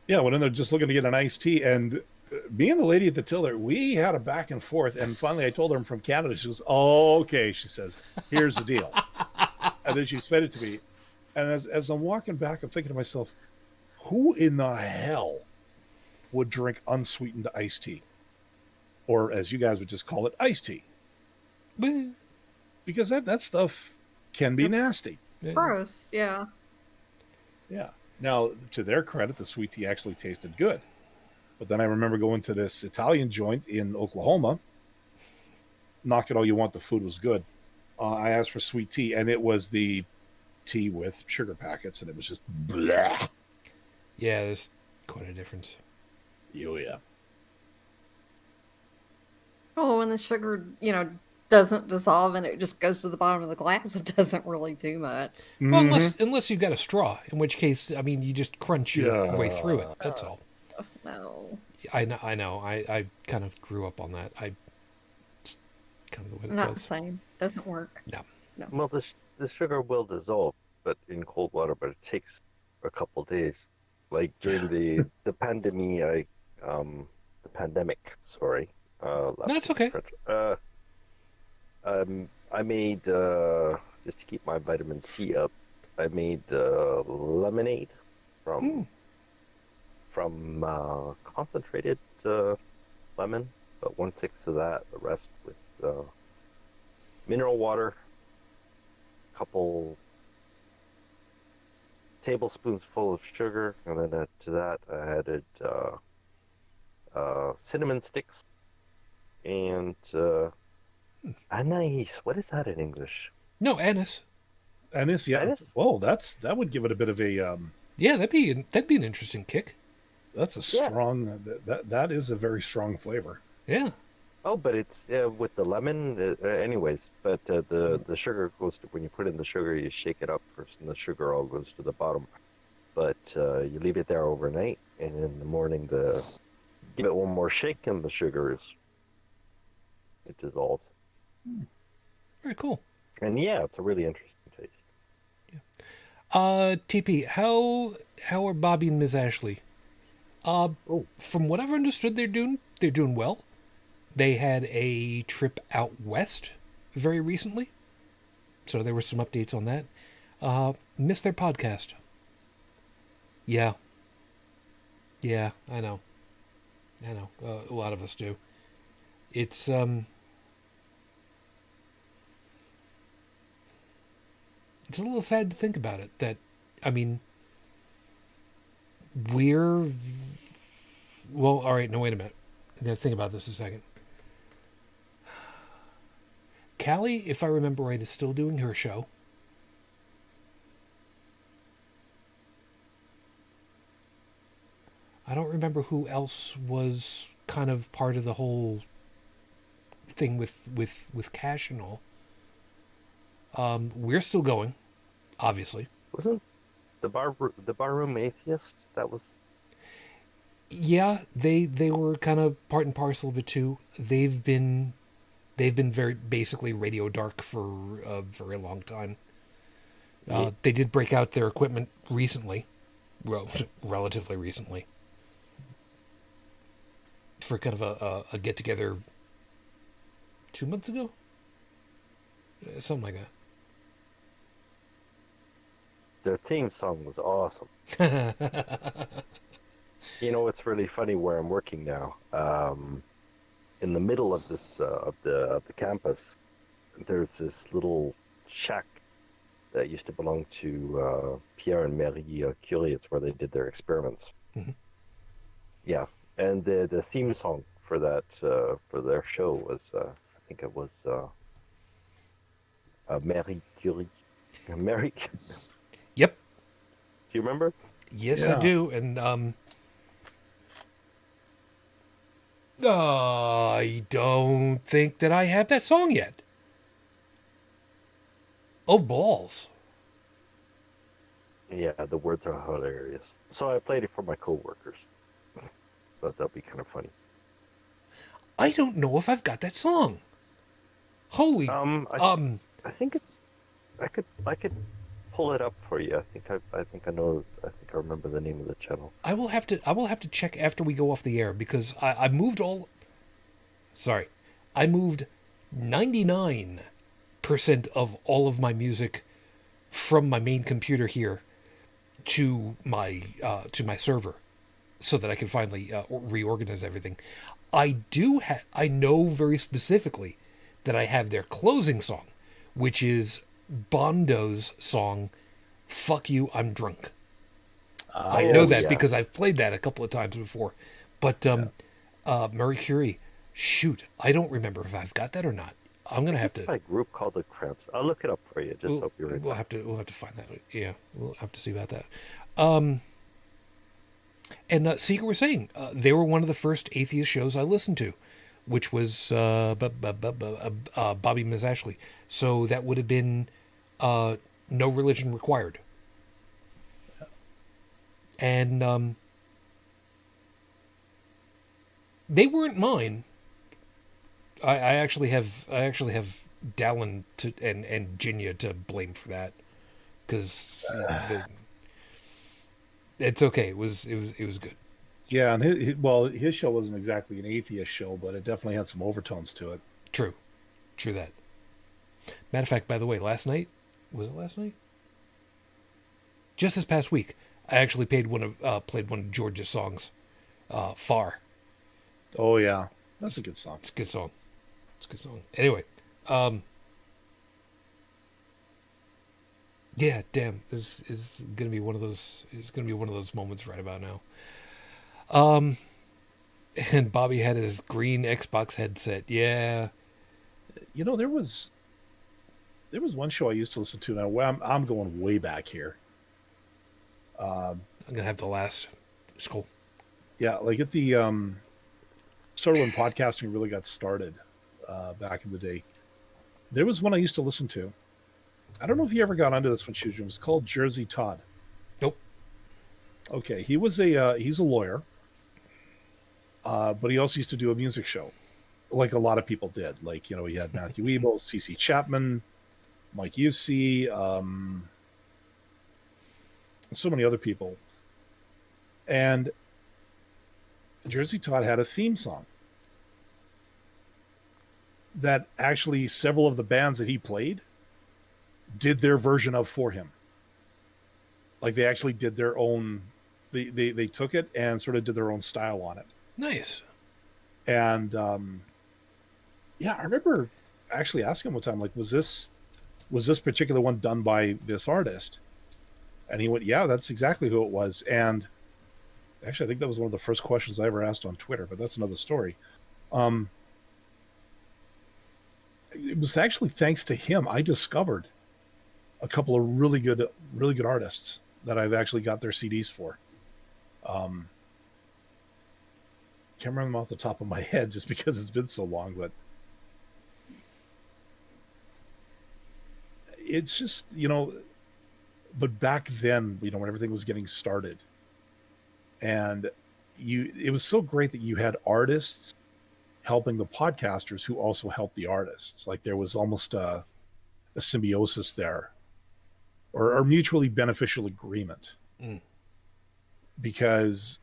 S2: yeah. Went in there just looking to get an iced tea, and me and the lady at the tiller, we had a back and forth. And finally, I told her I'm from Canada. She goes, "Oh, okay." She says, "Here's the deal," and then she fed it to me. And as I'm walking back, I'm thinking to myself, who in the hell would drink unsweetened iced tea? Or as you guys would just call it, iced tea.
S1: Well,
S2: Because that stuff can be nasty.
S1: yeah.
S3: Gross, yeah.
S2: Yeah. Now, to their credit, the sweet tea actually tasted good. But then I remember going to this Italian joint in Oklahoma. Knock it all you want, the food was good. I asked for sweet tea, and it was the tea with sugar packets, and it was just blah.
S1: Yeah, there's quite a difference.
S2: Oh, yeah.
S3: Oh, and the sugar, doesn't dissolve and it just goes to the bottom of the glass. It doesn't really do much.
S1: Well, unless you've got a straw, in which case, I mean, you just crunch your way through it. That's all.
S3: No.
S1: I know. I kind of grew up on that. It's kind of the way it
S3: Not the
S1: was.
S3: same. Doesn't work.
S1: No.
S5: Well, the sugar will dissolve, but in cold water. But it takes a couple days. Like during the pandemic, Sorry.
S1: That's okay.
S5: I made just to keep my vitamin C up. I made lemonade from concentrated lemon, but 1/6 of that. The rest with mineral water. Couple tablespoons full of sugar, and then to that I added cinnamon sticks and anise. What is that in English?
S1: No, anise.
S2: Anise, yeah.
S5: Anise?
S2: Whoa, that would give it a bit of a
S1: Yeah, that'd be an interesting kick.
S2: that's a strong that is a very strong flavor.
S1: Yeah.
S5: Oh, but it's with the lemon. Anyways, but the sugar goes to, when you put in the sugar, you shake it up first, and the sugar all goes to the bottom. But you leave it there overnight, and in the morning, give it one more shake, and the sugar it dissolves.
S1: Very cool.
S5: And yeah, it's a really interesting taste.
S1: TP, how are Bobby and Ms. Ashley? From what I've understood, they're doing well. They had a trip out west very recently. So there were some updates on that. Missed their podcast. Yeah. Yeah, I know. A lot of us do. It's it's a little sad to think about it. That, I mean, we're well. All right, no, wait a minute. I'm gonna think about this a second. Callie, if I remember right, is still doing her show. I don't remember who else was kind of part of the whole thing with Cash and all. We're still going, obviously.
S5: Wasn't the barroom atheist? That was.
S1: Yeah, they were kind of part and parcel of it too. They've been very basically radio dark for a very long time. They did break out their equipment recently, relatively recently, for kind of a get together 2 months ago, something like that.
S5: Their theme song was awesome. You know, it's really funny where I'm working now. In the middle of this of the campus, there's this little shack that used to belong to Pierre and Marie Curie. It's where they did their experiments.
S1: Mm-hmm.
S5: Yeah, and the theme song for that for their show was I think it was Marie Curie. Marie.
S1: Yep.
S5: Do you remember?
S1: Yes,
S2: Yeah.
S1: I do, and I don't think that I have that song yet. Oh, balls.
S5: Yeah, the words are hilarious. So I played it for my coworkers. Thought that'd be kind of funny.
S1: I don't know if I've got that song. Holy,
S5: I think it's. I could pull it up for you. I think I remember the name of the channel.
S1: I will have to check after we go off the air, because I moved I moved 99% of all of my music from my main computer here to my server, so that I can finally reorganize everything. I know very specifically that I have their closing song, which is Bondo's song, "Fuck You, I'm Drunk." I know that
S5: yeah.
S1: because I've played that a couple of times before. But Marie Curie, shoot, I don't remember if I've got that or not. I'm gonna have to.
S5: It's by a group called the Cramps. I'll look it up for you. Just hope you're right.
S1: We'll have to find that. Yeah, we'll have to see about that. And Seeker was saying they were one of the first atheist shows I listened to, which was Bobby Miss Ashley. So that would have been No Religion Required. And they weren't mine. I actually have Dalan and Jinya to blame for that, because it's okay. It was good.
S2: Yeah, and his show wasn't exactly an atheist show, but it definitely had some overtones to it.
S1: True that. Matter of fact, by the way, was it last night? Just this past week, I actually played one of George's songs, "Far."
S2: Oh yeah, that's a good song.
S1: It's a good song. Anyway, yeah, damn, this is gonna be one of those. It's gonna be one of those moments right about now. And Bobby had his green Xbox headset. Yeah,
S2: You know, there was one show I used to listen to. Now I'm going way back here.
S1: I'm gonna have the last. It's cool.
S2: Yeah, like at the sort of when podcasting really got started back in the day. There was one I used to listen to. I don't know if you ever got onto this one, Shujin. It was called Jersey Todd.
S1: Nope.
S2: Okay, he's a lawyer, but he also used to do a music show, like a lot of people did. Like, you know, he had Matthew Ebel, C.C. Chapman, Mike Usey, so many other people. And Jersey Todd had a theme song that actually several of the bands that he played did their version of for him. Like they actually did their own. They took it and sort of did their own style on it.
S1: Nice.
S2: And yeah, I remember actually asking him one time, like, was this particular one done by this artist? And he went, yeah, that's exactly who it was. And actually, I think that was one of the first questions I ever asked on Twitter, but that's another story. It was actually thanks to him I discovered a couple of really good artists that I've actually got their CDs for. Can't remember them off the top of my head just because it's been so long, but it's just, but back then, when everything was getting started, and it was so great that you had artists helping the podcasters who also helped the artists. Like there was almost a symbiosis there, or mutually beneficial agreement. Because,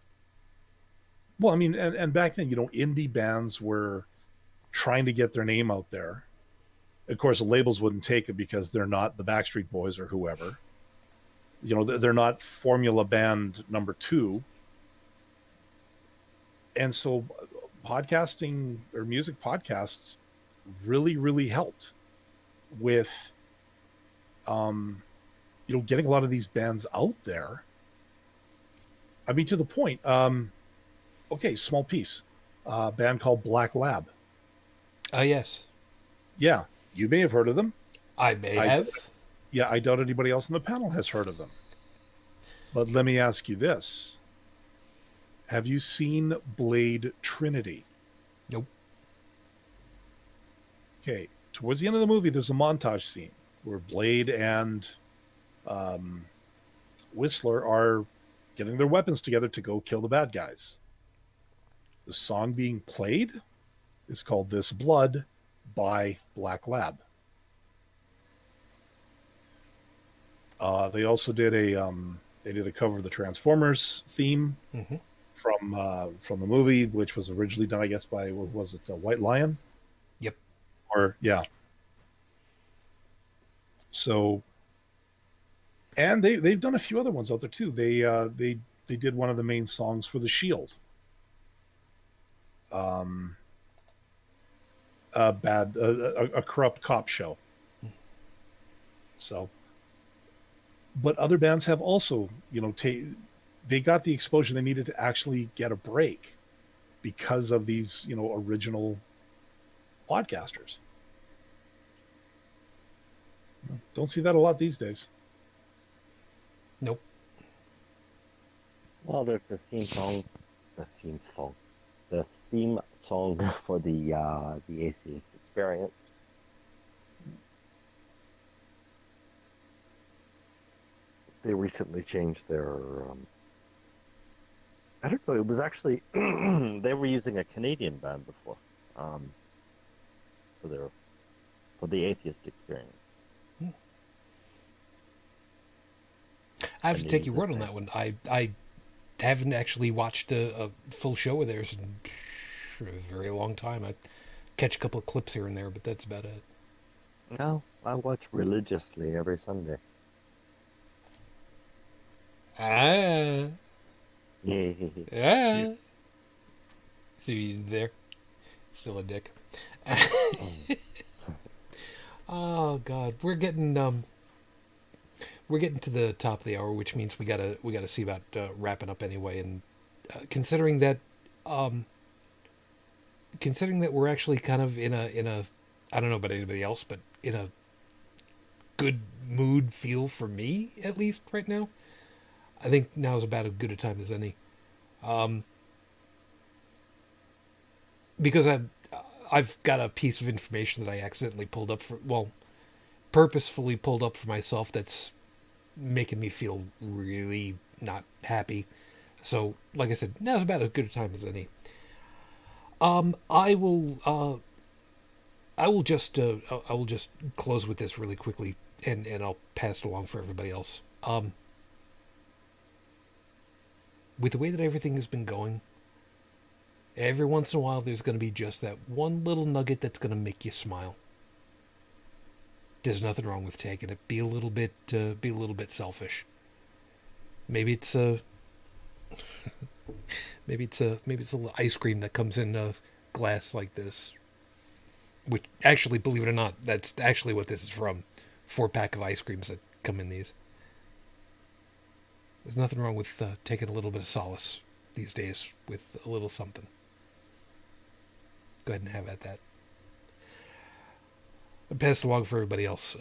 S2: well, I mean, and back then, indie bands were trying to get their name out there. Of course, the labels wouldn't take it because they're not the Backstreet Boys or whoever. They're not Formula Band number 2. And so podcasting or music podcasts really, really helped with, getting a lot of these bands out there. I mean, to the point, okay, small piece, a band called Black Lab.
S1: Oh, yes.
S2: Yeah, you may have heard of them.
S1: I may have.
S2: Yeah, I doubt anybody else on the panel has heard of them. But let me ask you this. Have you seen Blade Trinity?
S1: Nope.
S2: Okay, towards the end of the movie, there's a montage scene where Blade and Whistler are getting their weapons together to go kill the bad guys. The song being played is called This Blood by Black Lab. They also did a cover of the Transformers theme from the movie, which was originally done, I guess, by, what was it, White Lion?
S1: Yep.
S2: Or, yeah. So, and they've done a few other ones out there too. They did one of the main songs for The Shield. A corrupt cop show. So, but other bands have also, they got the exposure they needed to actually get a break because of these, original podcasters. Don't see that a lot these days.
S1: Nope.
S5: Well, there's the theme song for the Atheist Experience. They recently changed their. I don't know. It was actually they were using a Canadian band before, for the Atheist Experience.
S1: I have to take your word on that one. I haven't actually watched a full show of theirs in a very long time. I catch a couple of clips here and there, but that's about it.
S5: No, I watch religiously every Sunday.
S1: Ah.
S5: Yeah.
S1: See you there. Still a dick. Oh God, we're getting to the top of the hour, which means we gotta see about wrapping up anyway. And considering that we're actually kind of in a I don't know about anybody else, but in a good mood feel for me at least right now. I think now is about as good a time as any, because I've got a piece of information that I accidentally purposefully pulled up for myself that's making me feel really not happy. So, like I said, now's about as good a time as any. I will just close with this really quickly, and I'll pass it along for everybody else. With the way that everything has been going, every once in a while there's going to be just that one little nugget that's going to make you smile. there's nothing wrong with taking it. Be a little bit selfish. Maybe it's a maybe it's a little ice cream that comes in a glass like this. Which actually, believe it or not, that's actually what this is from. 4-pack of ice creams that come in these. There's nothing wrong with taking a little bit of solace these days with a little something. Go ahead and have at that. I'll pass it along for everybody else.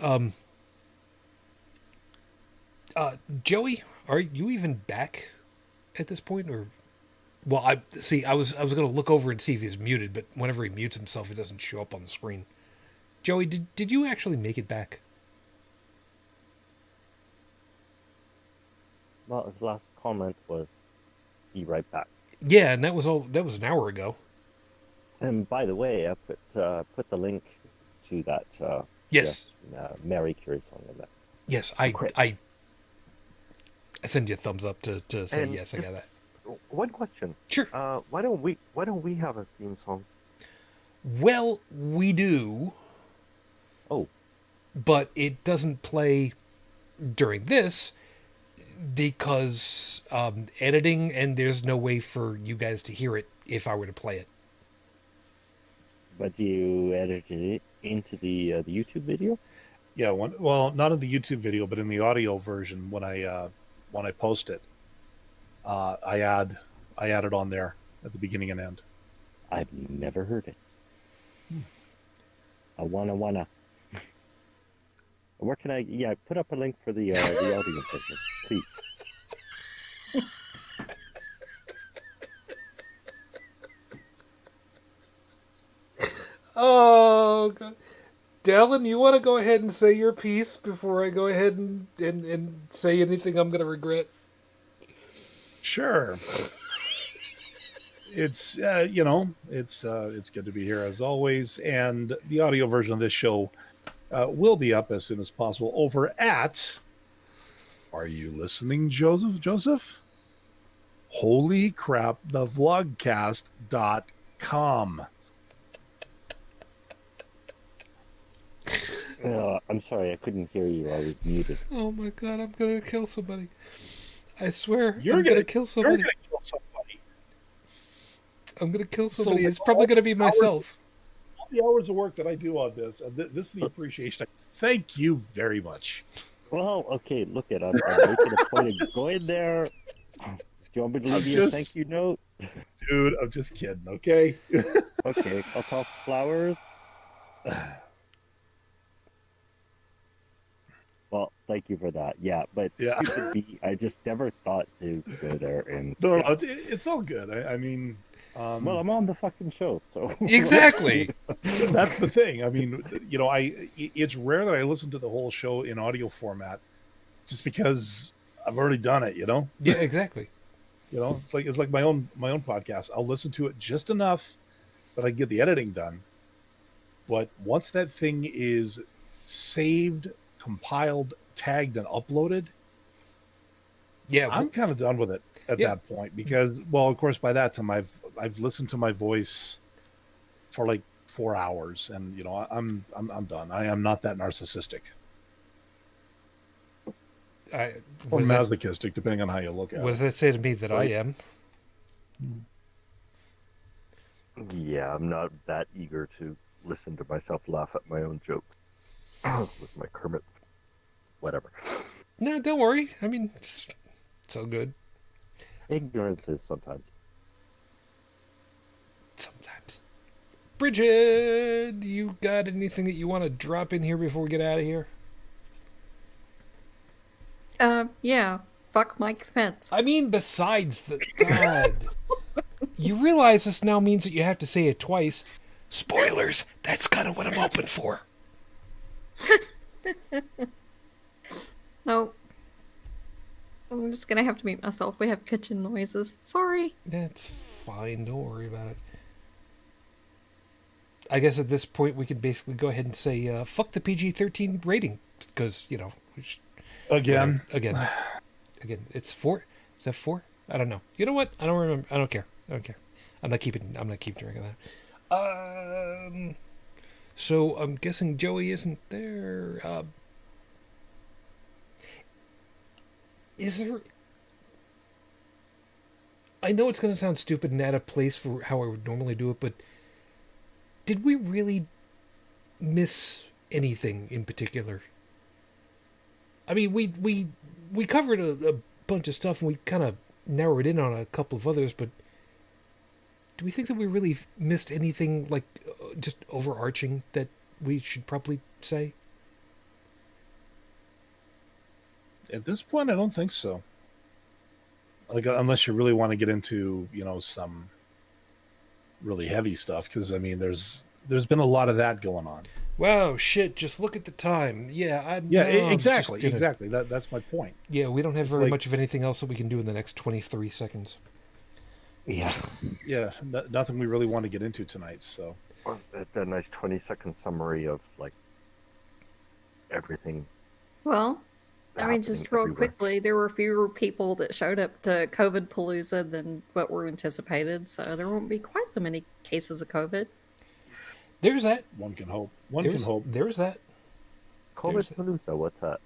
S1: Joey, are you even back at this point, or? Well, I was going to look over and see if he's muted, but whenever he mutes himself, it doesn't show up on the screen. Joey, did you actually make it back?
S5: Well, his last comment was, "Be right back."
S1: Yeah, and that was an hour ago.
S5: And by the way, I put the link to that.
S1: Yes.
S5: Mary Curie song in there.
S1: Yes, I send you a thumbs up to say
S6: And
S1: yes, I got that.
S6: One question.
S1: Sure.
S6: Why don't we have a theme song?
S1: Well, we do,
S5: Oh,
S1: but it doesn't play during this because editing, and there's no way for you guys to hear it if I were to play it.
S5: but you edited it into the YouTube video?
S2: Yeah, well, not in the YouTube video, but in the audio version when I post it, I add it on there at the beginning and end.
S5: I've never heard it. I wanna. Where can I? Yeah, put up a link for the audio version, please.
S1: Oh, God. Dalan, you want to go ahead and say your piece before I go ahead and say anything I'm going to regret?
S2: Sure. It's it's good to be here as always, and the audio version of this show will be up as soon as possible over at. Are you listening, Joseph? Holy crap! The vlogcast.com.
S5: I'm sorry, I couldn't hear you. I was muted.
S1: Oh my God, I'm going to kill somebody. I swear,
S2: You're
S1: I'm going to kill somebody.
S2: You're gonna kill somebody.
S1: I'm going to kill somebody.
S2: So,
S1: It's probably going to be myself.
S2: All the hours of work that I do on this, and this is the appreciation. Thank you very much.
S5: Well, okay, look at I'm making a point of going there. Do you want me to leave you a thank you note?
S2: Dude, I'm just kidding, okay?
S5: Okay, I'll toss flowers. Well, thank you for that. Yeah, but
S2: Yeah.
S5: stupid me, I just never thought to go there and.
S2: No, it's all good. I mean,
S5: Well, I'm on the fucking show, so.
S1: Exactly.
S2: that's the thing. I mean, it's rare that I listen to the whole show in audio format, just because I've already done it.
S1: Yeah, exactly.
S2: It's like my own podcast. I'll listen to it just enough that I can get the editing done. But once that thing is saved, compiled, tagged, and uploaded,
S1: Yeah,
S2: I'm kind of done with it at that point because, well, of course, by that time I've listened to my voice for like 4 hours, and I'm done. I am not that narcissistic or masochistic, depending on how you look at it.
S1: What does that say to me that I am?
S6: Yeah, I'm not that eager to listen to myself laugh at my own jokes with my Kermit, whatever.
S1: No, don't worry. I mean, it's so good.
S5: Ignorance is sometimes.
S1: Sometimes. Brigid, you got anything that you want to drop in here before we get out of here?
S3: Yeah. Fuck Mike Pence.
S1: I mean, besides the God, you realize this now means that you have to say it twice. Spoilers. That's kind of what I'm hoping for.
S3: No. I'm just gonna have to mute myself. We have kitchen noises. Sorry.
S1: That's fine. Don't worry about it. I guess at this point we can basically go ahead and say, fuck the PG-13 rating. Because, we should,
S2: Again.
S1: It's 4? Is that 4? I don't know. You know what? I don't remember. I don't care. I'm not keeping track of that. So I'm guessing Joey isn't there. Is there? I know it's going to sound stupid and out of place for how I would normally do it, but did we really miss anything in particular? I mean, we covered a bunch of stuff and we kind of narrowed in on a couple of others, but do we think that we really missed anything like just overarching that we should probably say?
S2: At this point, I don't think so. Like, unless you really want to get into, some really heavy stuff, because I mean, there's been a lot of that going on.
S1: Wow, shit! Just look at the time. Yeah,
S2: Exactly. That's my point.
S1: Yeah, we don't have
S2: It's
S1: very
S2: like-
S1: much of anything else that we can do in the next 23 seconds.
S5: Yeah.
S2: Yeah, nothing we really want to get into tonight. So
S6: A nice 20-second summary of like everything.
S3: Well, I mean, just real
S6: everywhere.
S3: quickly, there were fewer people that showed up to COVID Palooza than what were anticipated, so there won't be quite so many cases of COVID.
S1: There's that.
S2: one can hope.
S1: There's that. There's-
S6: COVID Palooza, what's that?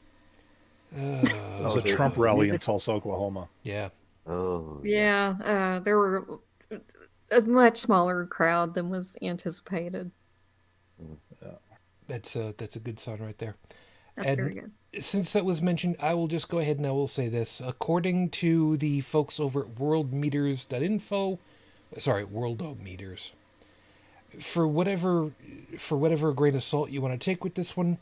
S2: It was a
S6: there's
S2: Trump
S6: a
S2: rally in
S6: music-
S2: Tulsa, Oklahoma.
S1: Yeah.
S6: Oh.
S3: Yeah, there were a much smaller crowd than was anticipated.
S1: That's a good sign right there.
S3: That's
S1: And
S3: very good.
S1: since that was mentioned, I will just go ahead and I will say this. According to the folks over at worldmeters.info, sorry, worldometers, for whatever grain of salt you want to take with this one,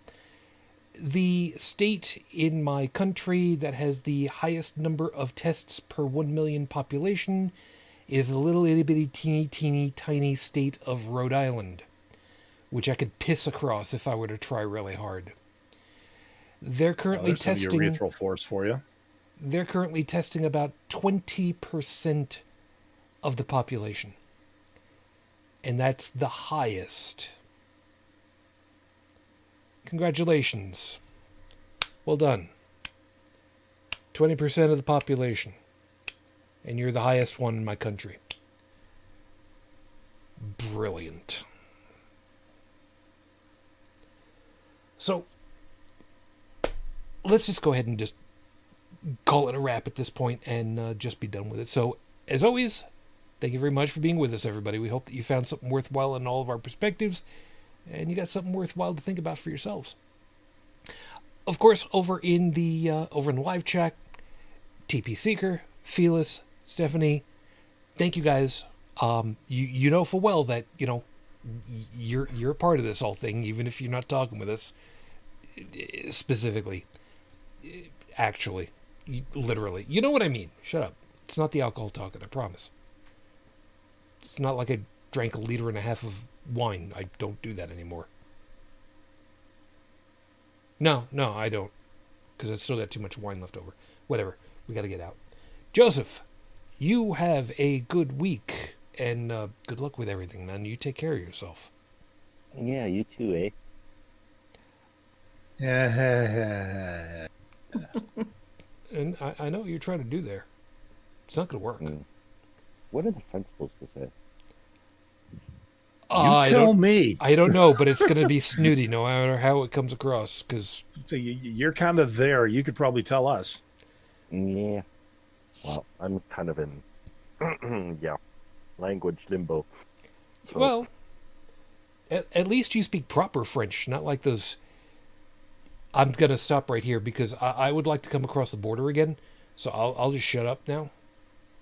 S1: the state in my country that has the highest number of tests per 1 million population is the little itty bitty teeny tiny state of Rhode Island, which I could piss across if I were to try really hard. They're currently
S2: There's some
S1: testing.
S2: urethral force for you.
S1: They're currently testing about 20% of the population, and that's the highest. Congratulations. Well done. 20% of the population. And you're the highest one in my country. Brilliant. So, let's just go ahead and just call it a wrap at this point and just be done with it. So, as always, thank you very much for being with us, everybody. We hope that you found something worthwhile in all of our perspectives, and you got something worthwhile to think about for yourselves. Of course, over in the live chat, TP Seeker, Felis, Stephanie, thank you guys. You know full well that you're a part of this whole thing, even if you're not talking with us specifically. Actually, literally, you know what I mean. Shut up. It's not the alcohol talking. I promise. It's not like I drank 1.5 liters of wine. I don't do that anymore. No, I don't. Because I still got too much wine left over. Whatever. We got to get out. Joseph, you have a good week. And good luck with everything, man. You take care of yourself.
S5: Yeah, you too, eh?
S2: Yeah.
S1: And I know what you're trying to do there. It's not going to work.
S5: What are the French supposed to say?
S1: I
S2: Tell
S1: don't,
S2: me.
S1: I don't know, but it's going to be snooty no matter how it comes across. Because
S2: So you're kind of there. You could probably tell us.
S5: Yeah.
S6: Well, I'm kind of in, language limbo. So,
S1: well, at least you speak proper French, not like those. I'm going to stop right here because I would like to come across the border again. So I'll just shut up now.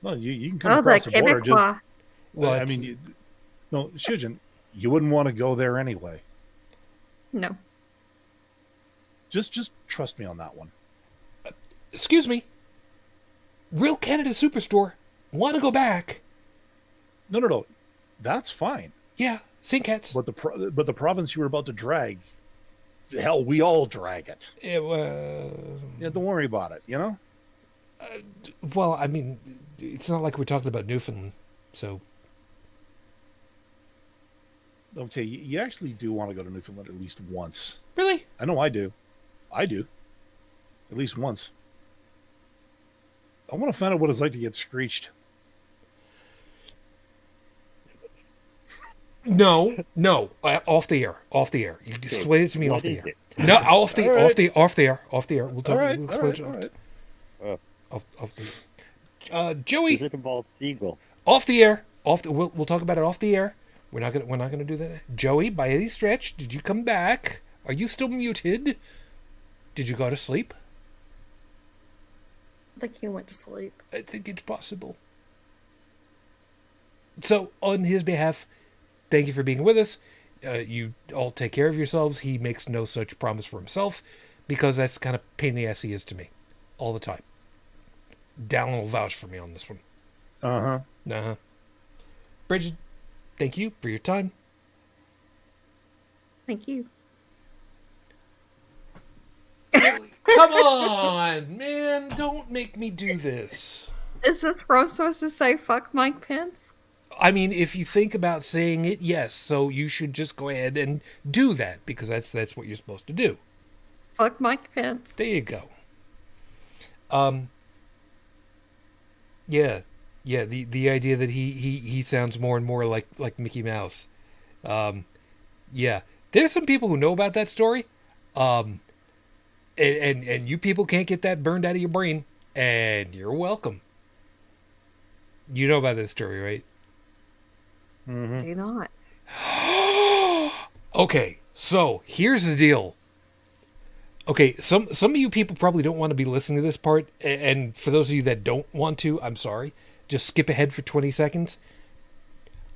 S2: No, you can come
S3: Oh, the
S2: across the border.
S3: Quebecois.
S1: Well,
S2: I
S1: it's-
S2: mean, no, Shujin, you wouldn't want to go there anyway.
S3: No.
S2: Just trust me on that one.
S1: Excuse me. Real Canada Superstore. Want to go back?
S2: No. That's fine.
S1: Yeah, St. Cat's.
S2: But the province you were about to drag, hell, we all drag it. Yeah, don't worry about it.
S1: Well, I mean, it's not like we're talking about Newfoundland, so
S2: Okay, you actually do want to go to Newfoundland at least once.
S1: really,
S2: I know I do. I do. At least once. I want to find out what it's like to get screeched.
S1: No, off the air, off the air. You explain it to me
S6: What
S1: off the
S6: is
S1: air.
S6: it?
S1: No, off the,
S2: All right.
S1: off the, off the air, off the air. We'll talk.
S2: All right,
S1: We'll
S2: all
S1: explain
S2: right,
S1: it
S2: all right.
S1: off the. Joey,
S6: Does it involve seagull?
S1: off the air. We'll talk about it off the air. We're not gonna do that. Joey, by any stretch, did you come back? Are you still muted? Did you go to sleep?
S3: I think he went to sleep.
S1: I think it's possible. So, on his behalf, thank you for being with us. You all take care of yourselves. He makes no such promise for himself because that's the kind of pain in the ass he is to me all the time. Dalan will vouch for me on this one.
S2: Uh-huh.
S1: Uh-huh. Brigid, thank you for your time.
S3: Thank you.
S1: Come on, man. Don't make me do this.
S3: Is this where I'm supposed to say fuck Mike Pence?
S1: I mean, if you think about saying it, yes. So you should just go ahead and do that because that's what you're supposed to do.
S3: Fuck Mike Pence.
S1: There you go. Yeah. The idea that he sounds more and more like Mickey Mouse. Yeah. There's some people who know about that story. And you people can't get that burned out of your brain. And you're welcome. You know about this story, right?
S3: Do not.
S1: Okay, so here's the deal. Okay, some of you people probably don't want to be listening to this part, and for those of you that don't want to, I'm sorry. Just skip ahead for 20 seconds.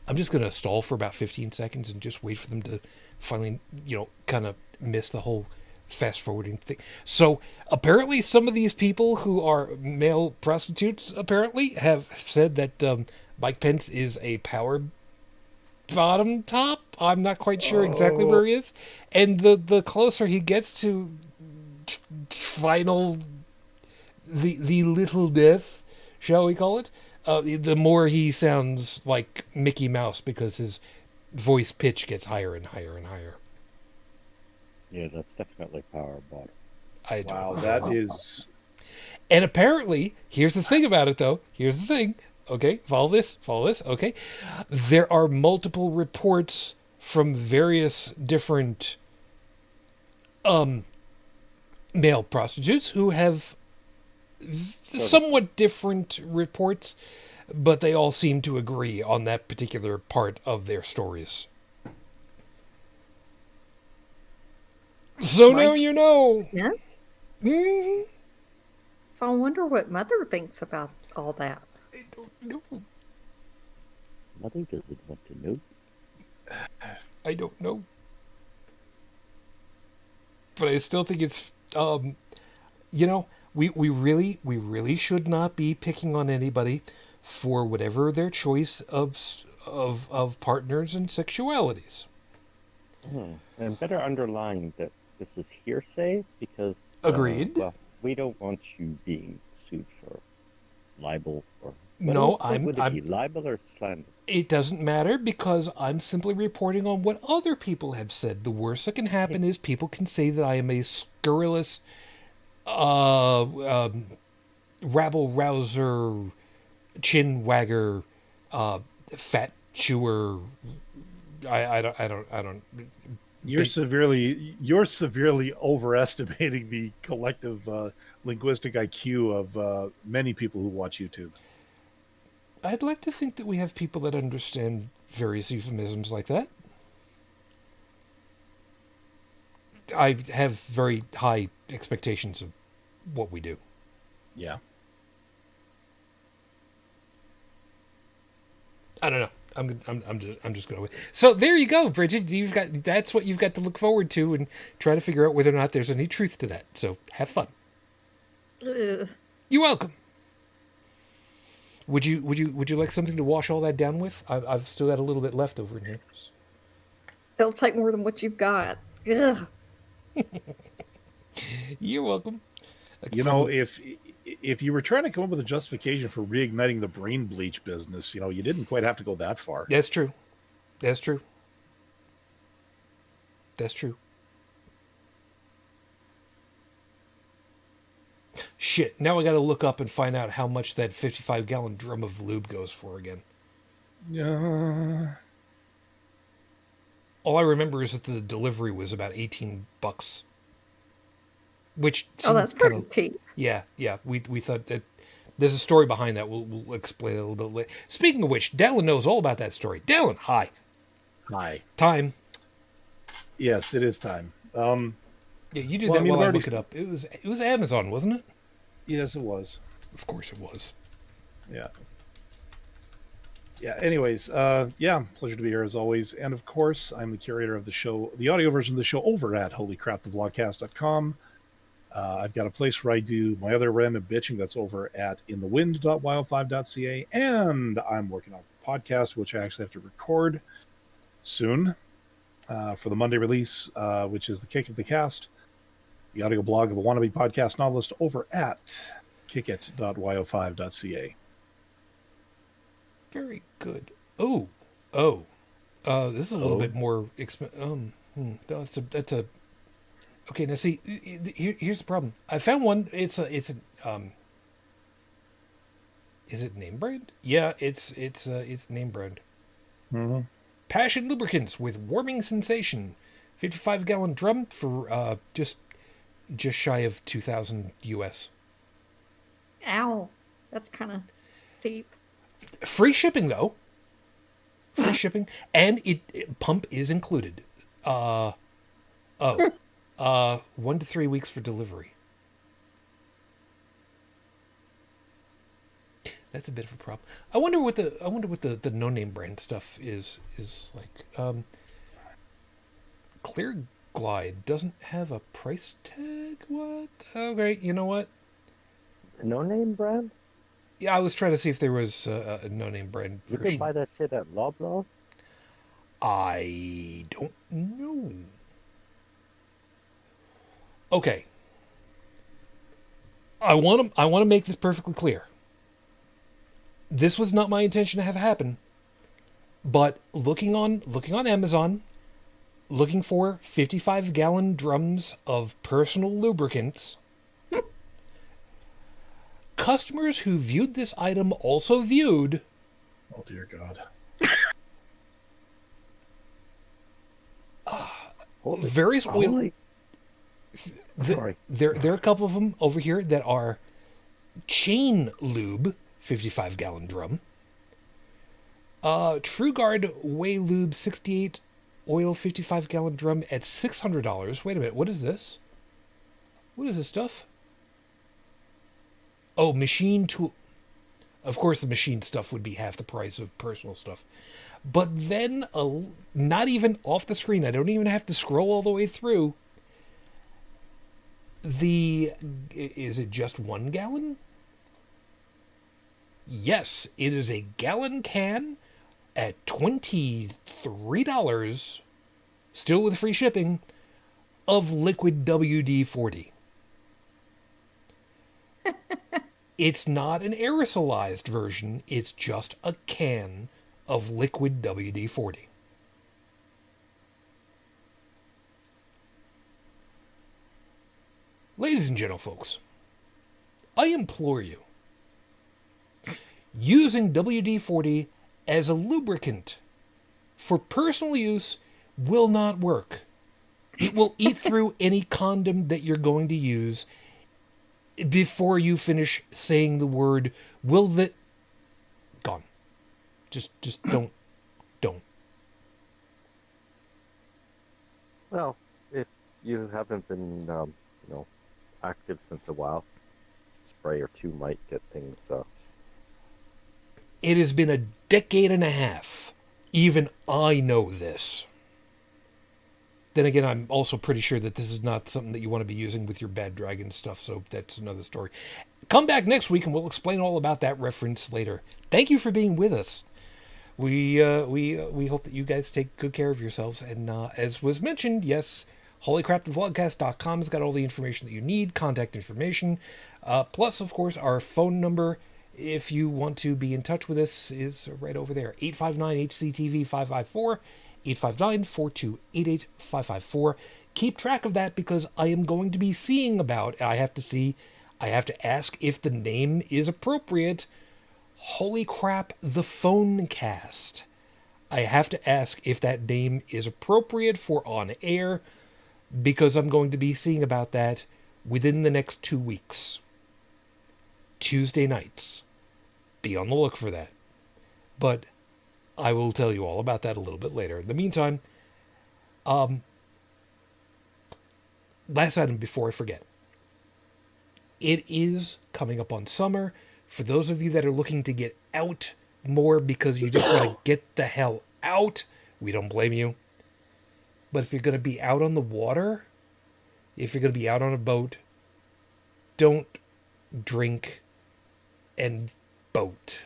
S1: I'm just going to stall for about 15 seconds and just wait for them to finally, kind of miss the whole fast forwarding thing. So apparently some of these people who are male prostitutes apparently have said that Mike Pence is a power bottom top. I'm not quite sure exactly where he is. And the closer he gets to final, the little death, shall we call it, the more he sounds like Mickey Mouse because his voice pitch gets higher and higher and higher.
S6: Yeah, that's definitely power bottom.
S1: I don't
S2: Wow,
S1: know.
S2: that is.
S1: And apparently, here's the thing about it, though. Here's the thing. Okay, follow this. Okay. There are multiple reports from various different male prostitutes who have somewhat different reports, but they all seem to agree on that particular part of their stories. So now you know.
S3: Yeah.
S1: Mhm.
S3: So I wonder what Mother thinks about all that.
S6: Mother doesn't want to know.
S1: I don't know. But I still think it's we really should not be picking on anybody for whatever their choice of partners and sexualities.
S6: And better underline that this is hearsay because
S1: Agreed.
S6: Well, we don't want you being sued for libel or
S1: No,
S6: what would it
S1: I'm
S6: be, libel or slander?
S1: It doesn't matter because I'm simply reporting on what other people have said. The worst that can happen is people can say that I am a scurrilous, rabble rouser, chin wagger, fat chewer. I don't.
S2: You're severely overestimating the collective linguistic IQ of many people who watch YouTube.
S1: I'd like to think that we have people that understand various euphemisms like that. I have very high expectations of what we do.
S2: Yeah.
S1: I don't know. I'm just going with. So there you go, Brigid. That's what you've got to look forward to and try to figure out whether or not there's any truth to that. So have fun.
S3: Ugh.
S1: You're welcome. Would you like something to wash all that down with? I've still got a little bit left over in here.
S3: It'll take more than what you've got. Ugh.
S1: You're welcome.
S2: If you were trying to come up with a justification for reigniting the brain bleach business, you didn't quite have to go that far.
S1: That's true. Shit, now I gotta look up and find out how much that 55-gallon drum of lube goes for again. All I remember is that the delivery was about $18, which
S3: Oh, that's
S1: seemed
S3: pretty cheap.
S1: yeah. We thought that there's a story behind that. We'll explain it a little bit later. Speaking of which, Dalan knows all about that story. Dalan, hi.
S2: Hi.
S1: Time.
S2: Yes, it is time.
S1: Yeah, you do
S2: Well,
S1: that
S2: I mean,
S1: while
S2: I've
S1: I
S2: already
S1: look it up. It was Amazon, wasn't it?
S2: Yes, it was.
S1: Of course it was.
S2: Yeah. Yeah. Anyways, yeah, pleasure to be here as always. And of course, I'm the curator of the show, the audio version of the show over at holycrapthevlogcast.com. I've got a place where I do my other random bitching that's over at inthewind.wild5.ca. And I'm working on a podcast, which I actually have to record soon for the Monday release, which is the Kick of the Cast, the audio blog of a wannabe podcast novelist over at kickit.yo5.ca.
S1: Very good. Oh. This is a little bit more expensive. That's a. Okay, now see, here's the problem. I found one. It's is it name brand? Yeah, it's name brand.
S2: Mm-hmm.
S1: Passion lubricants with warming sensation, 55-gallon drum for just shy of 2,000 US.
S3: Ow. That's kind of steep.
S1: Free shipping though. Free shipping, and pump is included. 1 to 3 weeks for delivery. That's a bit of a problem. I wonder what the no name brand stuff is like. Clear Glide doesn't have a price tag. What? Okay, you know what?
S5: No name brand?
S1: Yeah, I was trying to see if there was a no name brand
S5: You
S1: version.
S5: can buy that shit at Loblaws?
S1: I don't know. Okay. I want to make this perfectly clear. This was not my intention to have happen, but looking on Amazon, looking for 55-gallon drums of personal lubricants. Customers who viewed this item also viewed.
S2: Oh dear God.
S1: Various oil.
S5: Holy. Sorry.
S1: There are a couple of them over here that are chain lube, 55-gallon drum. TrueGuard Way Lube 68 oil 55-gallon drum at $600. Wait a minute, what is this? What is this stuff? Oh, machine tool. Of course, the machine stuff would be half the price of personal stuff. But then, not even off the screen, I don't even have to scroll all the way through. Is it just 1 gallon? Yes, it is a gallon can at $23, still with free shipping, of liquid WD-40. It's not an aerosolized version, it's just a can of liquid WD-40. Ladies and gentlefolks, I implore you, using WD-40 as a lubricant for personal use will not work. It will eat through any condom that you're going to use before you finish saying the word gone. Just don't.
S5: Well, if you haven't been, active since a while, spray or two might get things.
S1: It has been a decade and a half. Even I know this. Then again, I'm also pretty sure that this is not something that you want to be using with your bad dragon stuff, so that's another story. Come back next week and we'll explain all about that reference later. Thank you for being with us. We hope that you guys take good care of yourselves, and as was mentioned, yes, holycrapthevlogcast.com has got all the information that you need, contact information, plus, of course, our phone number, if you want to be in touch with us, is right over there, 859-HCTV-554, 859-4288-554. Keep track of that because I am going to be seeing about, I have to ask if the name is appropriate, Holy Crap, the Phone Cast. I have to ask if that name is appropriate for on air, because I'm going to be seeing about that within the next 2 weeks. Tuesday nights. Be on the look for that. But I will tell you all about that a little bit later. In the meantime, last item before I forget. It is coming up on summer. For those of you that are looking to get out more because you just want to get the hell out, we don't blame you. But if you're going to be out on the water, if you're going to be out on a boat, don't drink and boat.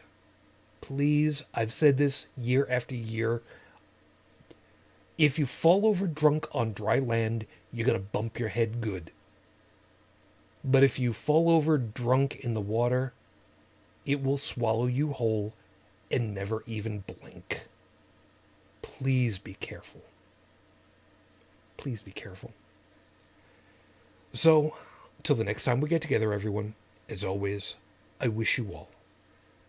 S1: Please, I've said this year after year. If you fall over drunk on dry land, you're going to bump your head good. But if you fall over drunk in the water, it will swallow you whole and never even blink. Please be careful. Please be careful. So, till the next time we get together, everyone, as always, I wish you all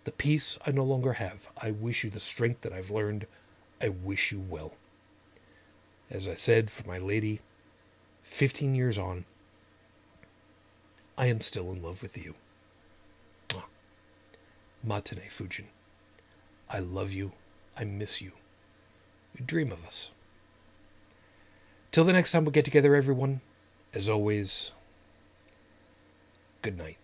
S1: the peace I no longer have. I wish you the strength that I've learned. I wish you well. As I said, for my lady, 15 years on, I am still in love with you. Matane Fujin. I love you. I miss you. You dream of us. Till the next time we get together, everyone, as always, good night.